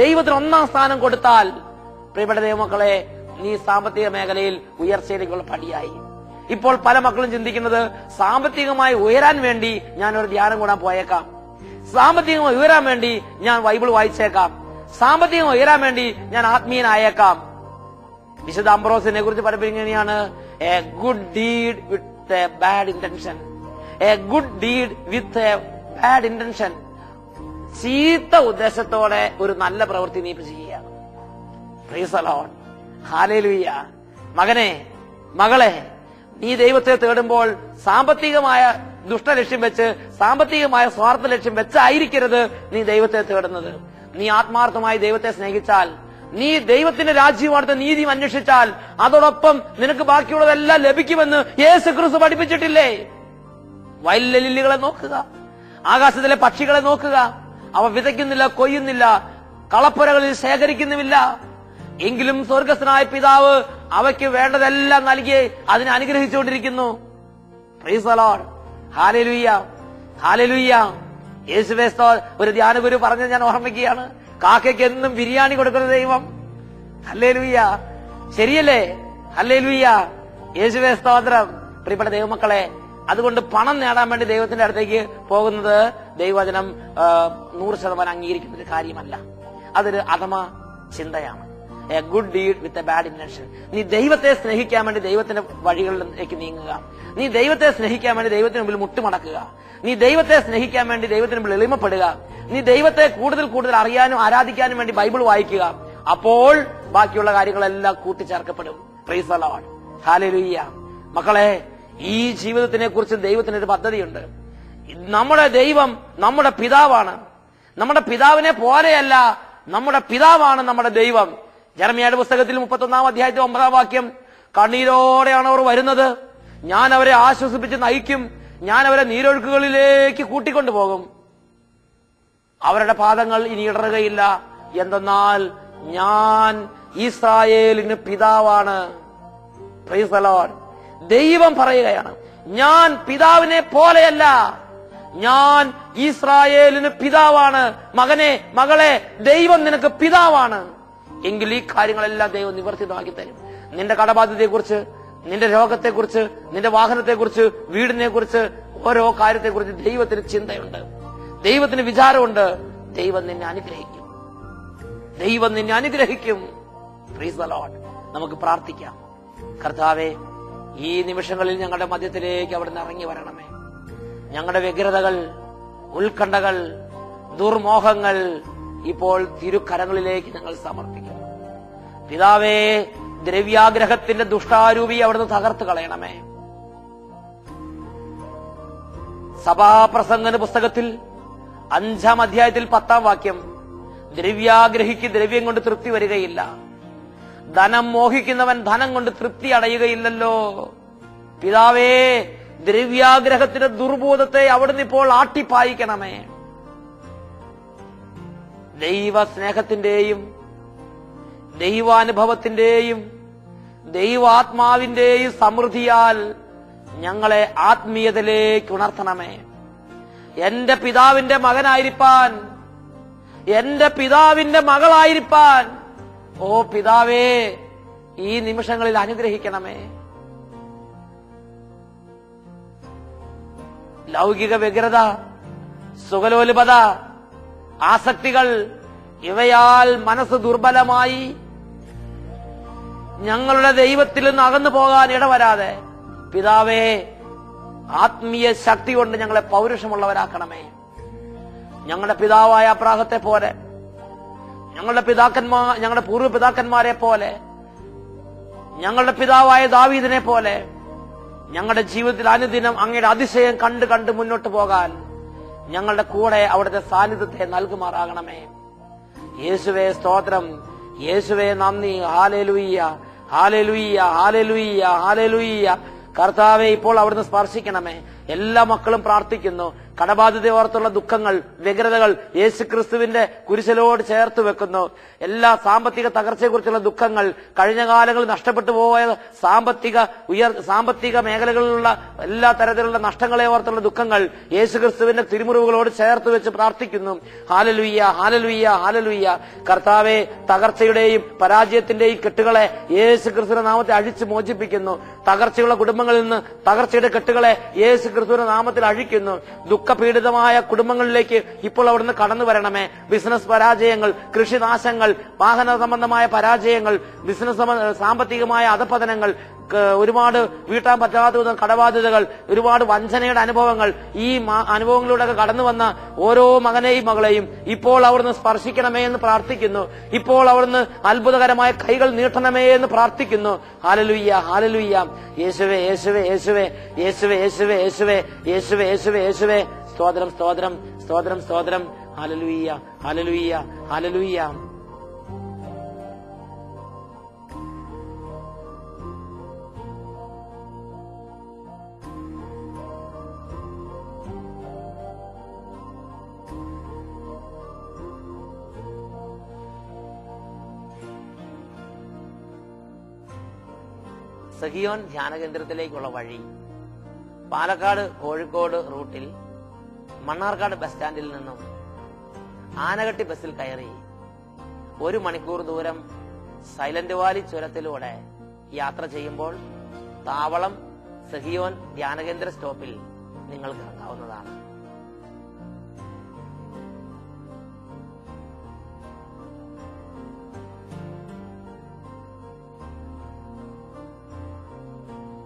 ദൈവത്തിന് ഒന്നാം സ്ഥാനം കൊടുത്താൽ, പ്രിയപ്പെട്ട ദൈവമക്കളെ, നീ സാമ്പത്തിക മേഖലയിൽ ഉയർച്ചയിലേക്കുള്ള പടിയായി. ഇപ്പോൾ പല മക്കളും ചിന്തിക്കുന്നത്, സാമ്പത്തികമായി ഉയരാൻ വേണ്ടി ഞാൻ ഒരു ധ്യാനം കൂടാൻ പോയേക്കാം, സാമ്പത്തികമായി ഉയരാൻ വേണ്ടി ഞാൻ ബൈബിൾ വായിച്ചേക്കാം, സാമ്പത്തികമായി ഉയരാൻ വേണ്ടി ഞാൻ ആത്മീയനായേക്കാം. വിശുദ്ധ അംബ്രോസിനെ കുറിച്ച് പഠിപ്പിക്കുകയാണ്, A good deed with a bad intention. A good deed with a bad intention. ചീത്ത ഉദ്ദേശത്തോടെ ഒരു നല്ല പ്രവൃത്തി നീ ചെയ്യുകയാണ്. Price the Lord. ഹല്ലേലൂയ. മകനെ, മകളെ, നീ ദൈവത്തെ തേടുമ്പോൾ സാമ്പത്തികമായ ദുഷ്ടലക്ഷ്യം വെച്ച്, സാമ്പത്തികമായ സ്വാർത്ഥ ലക്ഷ്യം വെച്ചായിരിക്കരുത് നീ ദൈവത്തെ തേടുന്നത്. നീ ആത്മാർത്ഥമായി ദൈവത്തെ സ്നേഹിച്ചാൽ, നീ ദൈവത്തിന്റെ രാജ്യവാർത്ത നീതിയും അന്വേഷിച്ചാൽ, അതോടൊപ്പം നിനക്ക് ബാക്കിയുള്ളതെല്ലാം ലഭിക്കുമെന്ന് യേശു ക്രിസ്തു പഠിപ്പിച്ചിട്ടില്ലേ? വയലിലെ ലില്ലികളെ നോക്കുക, ആകാശത്തിലെ പക്ഷികളെ നോക്കുക. അവ വിതയ്ക്കുന്നില്ല, കൊയ്യുന്നില്ല, കളപ്പുരകളിൽ ശേഖരിക്കുന്നുമില്ല. എങ്കിലും സ്വർഗസ്ഥനായ പിതാവ് അവയ്ക്ക് വേണ്ടതെല്ലാം നൽകി അതിനെ അനുഗ്രഹിച്ചുകൊണ്ടിരിക്കുന്നു. Praise the Lord. Hallelujah, hallelujah. യേശുവേ ഒരു ധ്യാനഗുരു പറഞ്ഞ് ഞാൻ ഓർമ്മിക്കുകയാണ്, കാക്കയ്ക്ക് എന്നും ബിരിയാണി കൊടുക്കുന്ന ദൈവം. ഹല്ലേലൂയ. ശരിയല്ലേ? ഹല്ലേലൂയ. യേശുവേ സ്തോത്രം. പ്രിയപ്പെട്ട ദൈവമക്കളെ, അതുകൊണ്ട് പണം നേടാൻ വേണ്ടി ദൈവത്തിന്റെ അടുത്തേക്ക് പോകുന്നത് ദൈവവചനം 100% അംഗീകരിക്കുന്ന ഒരു കാര്യമല്ല. അതൊരു അധമ ചിന്തയാണ്. A good deed with a bad intention. നീ ദൈവത്തെ സ്നേഹിക്കാൻ വേണ്ടി ദൈവത്തിന്റെ വഴികളിലേക്ക് നീങ്ങുക. നീ ദൈവത്തെ സ്നേഹിക്കാൻ വേണ്ടി ദൈവത്തിന് മുമ്പിൽ മുട്ടുമടക്കുക. നീ ദൈവത്തെ സ്നേഹിക്കാൻ വേണ്ടി ദൈവത്തിന് മുമ്പിൽ എളിമപ്പെടുക. നീ ദൈവത്തെ കൂടുതൽ കൂടുതൽ അറിയാനും ആരാധിക്കാനും വേണ്ടി ബൈബിൾ വായിക്കുക. അപ്പോൾ ബാക്കിയുള്ള കാര്യങ്ങളെല്ലാം കൂട്ടിച്ചേർക്കപ്പെടും. Praise the Lord. ഹല്ലേലൂയ. മക്കളെ, ഈ ജീവിതത്തിനെ കുറിച്ച് ദൈവത്തിനൊരു പദ്ധതിയുണ്ട്. നമ്മുടെ ദൈവം നമ്മുടെ പിതാവാണ്. നമ്മുടെ പിതാവിനെ പോലെയല്ല, നമ്മുടെ പിതാവാണ് നമ്മുടെ ദൈവം. ജെറമ്യായുടെ പുസ്തകത്തിൽ 31-ാം അധ്യായത്തിൽ 9-ാം വാക്യം, കണ്ണീരോടെയാണ് അവർ വരുന്നത്, ഞാൻ അവരെ ആശ്വസിപ്പിച്ച് നയിക്കും, ഞാൻ അവരെ നീരൊഴുക്കുകളിലേക്ക് കൂട്ടിക്കൊണ്ടുപോകും, അവരുടെ പാദങ്ങൾ ഇനി ഇടറുകയില്ല. എന്തെന്നാൽ ഞാൻ ഇസ്രായേലിന് പിതാവാണ്. Price the Lord. ദൈവം പറയുകയാണ്, ഞാൻ പിതാവിനെ പോലെയല്ല, ഞാൻ ഇസ്രായേലിന് പിതാവാണ്. മകനെ, മകളെ, ദൈവം നിനക്ക് പിതാവാണ്. എങ്കിൽ ഈ കാര്യങ്ങളെല്ലാം ദൈവം നിവർത്തിതമാക്കി തരും. നിന്റെ കടബാധ്യതയെക്കുറിച്ച്, നിന്റെ രോഗത്തെക്കുറിച്ച്, നിന്റെ വാഹനത്തെക്കുറിച്ച്, വീടിനെ കുറിച്ച്, ഓരോ കാര്യത്തെക്കുറിച്ച് ദൈവത്തിന് ചിന്തയുണ്ട്, ദൈവത്തിന് വിചാരമുണ്ട്. ദൈവം നിന്നെ അനുഗ്രഹിക്കും. ദൈവം നിന്നെ അനുഗ്രഹിക്കും. Price the Lord. നമുക്ക് പ്രാർത്ഥിക്കാം. കർത്താവേ, ഈ നിമിഷങ്ങളിൽ ഞങ്ങളുടെ മധ്യത്തിലേക്ക് അവിടുന്ന് ഇറങ്ങി വരണമേ. ഞങ്ങളുടെ വ്യഗ്രതകൾ, ഉത്കണ്ഠകൾ, ദുർമോഹങ്ങൾ ഇപ്പോൾ തിരുക്കരങ്ങളിലേക്ക് ഞങ്ങൾ സമർപ്പിക്കുന്നു. പിതാവേ, ദ്രവ്യാഗ്രഹത്തിന്റെ ദുഷ്ടാരൂപി അവിടുന്ന് തകർത്ത് കളയണമേ. സഭാപ്രസംഗന പുസ്തകത്തിൽ 5-ാം അധ്യായത്തിൽ 10-ാം വാക്യം, ദ്രവ്യാഗ്രഹിക്ക് ദ്രവ്യം കൊണ്ട് തൃപ്തി വരികയില്ല, ധനം മോഹിക്കുന്നവൻ ധനം കൊണ്ട് തൃപ്തി അടയുകയില്ലല്ലോ. പിതാവേ, ദ്രവ്യാഗ്രഹത്തിന്റെ ദുർബോധത്തെ അവിടുന്ന് ഇപ്പോൾ ആട്ടിപ്പായിക്കണമേ. ദൈവ സ്നേഹത്തിന്റെയും ദൈവാനുഭവത്തിന്റെയും ദൈവാത്മാവിന്റെയും സമൃദ്ധിയാൽ ഞങ്ങളെ ആത്മീയതയിലേക്ക് ഉണർത്തണമേ. എന്റെ പിതാവിന്റെ മകനായിരിക്കാൻ, എന്റെ പിതാവിന്റെ മകളായിരിക്കാൻ, ഓ പിതാവേ, ഈ നിമിഷങ്ങളിൽ അനുഗ്രഹിക്കണമേ. ലൗകിക വ്യഗ്രത, സുഖലോലുപത, ആസക്തികൾ, ഇവയാൽ മനസ്സ് ദുർബലമായി ഞങ്ങളുടെ ദൈവത്തിൽ നിന്ന് അകന്നു പോകാൻ ഇടവരാതെ, പിതാവേ, ആത്മീയ ശക്തി കൊണ്ട് ഞങ്ങളെ പൗരുഷമുള്ളവരാക്കണമേ. ഞങ്ങളുടെ പിതാവായ അബ്രാഹത്തെ പോലെ, ഞങ്ങളുടെ പൂർവ്വ പിതാക്കന്മാരെ പോലെ, ഞങ്ങളുടെ പിതാവായ ദാവീദിനെ പോലെ ഞങ്ങളുടെ ജീവിതത്തിൽ അനുദിനം അങ്ങയുടെ അതിശയം കണ്ട് കണ്ട് മുന്നോട്ട് പോകാൻ ഞങ്ങളുടെ കൂടെ അവിടുത്തെ സാന്നിധ്യത്തെ നൽകുമാറാകണമേ. യേശുവേ സ്തോത്രം, യേശുവേ നന്ദി. Hallelujah, hallelujah, hallelujah, hallelujah. കർത്താവേ, ഇപ്പോൾ അവിടുന്ന് സ്പർശിക്കണമേ. എല്ലാ മക്കളും പ്രാർത്ഥിക്കുന്നു, കടബാധ്യത ഓർത്തുള്ള ദുഃഖങ്ങൾ, വ്യഗ്രതകൾ യേശുക്രിസ്തുവിന്റെ കുരിശിലോട് ചേർത്ത് വെക്കുന്നു. എല്ലാ സാമ്പത്തിക തകർച്ചയെക്കുറിച്ചുള്ള ദുഃഖങ്ങൾ, കഴിഞ്ഞ കാലങ്ങളിൽ നഷ്ടപ്പെട്ടു പോയ സാമ്പത്തിക മേഖലകളിലുള്ള എല്ലാ തരത്തിലുള്ള നഷ്ടങ്ങളെ ഓർത്തുള്ള ദുഃഖങ്ങൾ യേശുക്രിസ്തുവിന്റെ തിരുമുറിവുകളോട് ചേർത്ത് വെച്ച് പ്രാർത്ഥിക്കുന്നു. ഹാലലുയ്യ, ഹാലലുയ്യ, ഹാലലുയ്യ. കർത്താവെ, തകർച്ചയുടെയും പരാജയത്തിന്റെയും കെട്ടുകളെ യേശുക്രിസ്തുവിന്റെ നാമത്തിൽ അഴിച്ചു മോചിപ്പിക്കുന്നു. തകർച്ചയുള്ള കുടുംബങ്ങളിൽ നിന്ന് തകർച്ചയുടെ കെട്ടുകളെ യേശുക്രിസ്തുവിന്റെ നാമത്തിൽ അഴിക്കുന്നു. ദുഃഖപീഡിതമായ കുടുംബങ്ങളിലേക്ക് ഇപ്പോൾ അവിടുന്ന് കടന്നു വരണമേ. ബിസിനസ് പരാജയങ്ങൾ, കൃഷിനാശങ്ങൾ, വാഹന സംബന്ധമായ പരാജയങ്ങൾ, സാമ്പത്തികമായ അധപതനങ്ങൾ, ഒരുപാട് വീട്ടാൻ പറ്റാത്ത കടബാധ്യതകൾ, ഒരുപാട് വഞ്ചനയുടെ അനുഭവങ്ങൾ, ഈ അനുഭവങ്ങളിലൂടെ കടന്നു വന്ന ഓരോ മകനെയും മകളെയും ഇപ്പോൾ അവിടുന്ന് സ്പർശിക്കണമേ എന്ന് പ്രാർത്ഥിക്കുന്നു. ഇപ്പോൾ അവിടുന്ന് അത്ഭുതകരമായ കൈകൾ നീട്ടണമേ എന്ന് പ്രാർത്ഥിക്കുന്നു. ഹാലലുയ്യ, ഹാലലുയ്യ. യേശുവേ, യേശുവേ, യേശുവേ, യേശുവേ, യേശുവേ, യേശുവേ, യേശുവേ, യേശുവേ, യേശുവേ. സ്തോത്രം, സ്തോത്രം, സ്തോത്രം, സ്തോത്രം. ഹാലലുയ്യ, ഹാലലുയ്യ, ഹാലലുയ്യ. സഹിയോൻ ധ്യാന കേന്ദ്രത്തിലേക്കുള്ള വഴി പാലക്കാട് കോഴിക്കോട് റൂട്ടിൽ മണ്ണാർക്കാട് ബസ് സ്റ്റാൻഡിൽ നിന്നും ആനകട്ടി ബസ്സിൽ കയറി 1 മണിക്കൂർ ദൂരം സൈലന്റ് വാലി ചുരത്തിലൂടെ യാത്ര ചെയ്യുമ്പോൾ താവളം സഹിയോൻ ധ്യാനകേന്ദ്ര സ്റ്റോപ്പിൽ നിങ്ങൾക്ക് ഇറങ്ങാവുന്നതാണ്.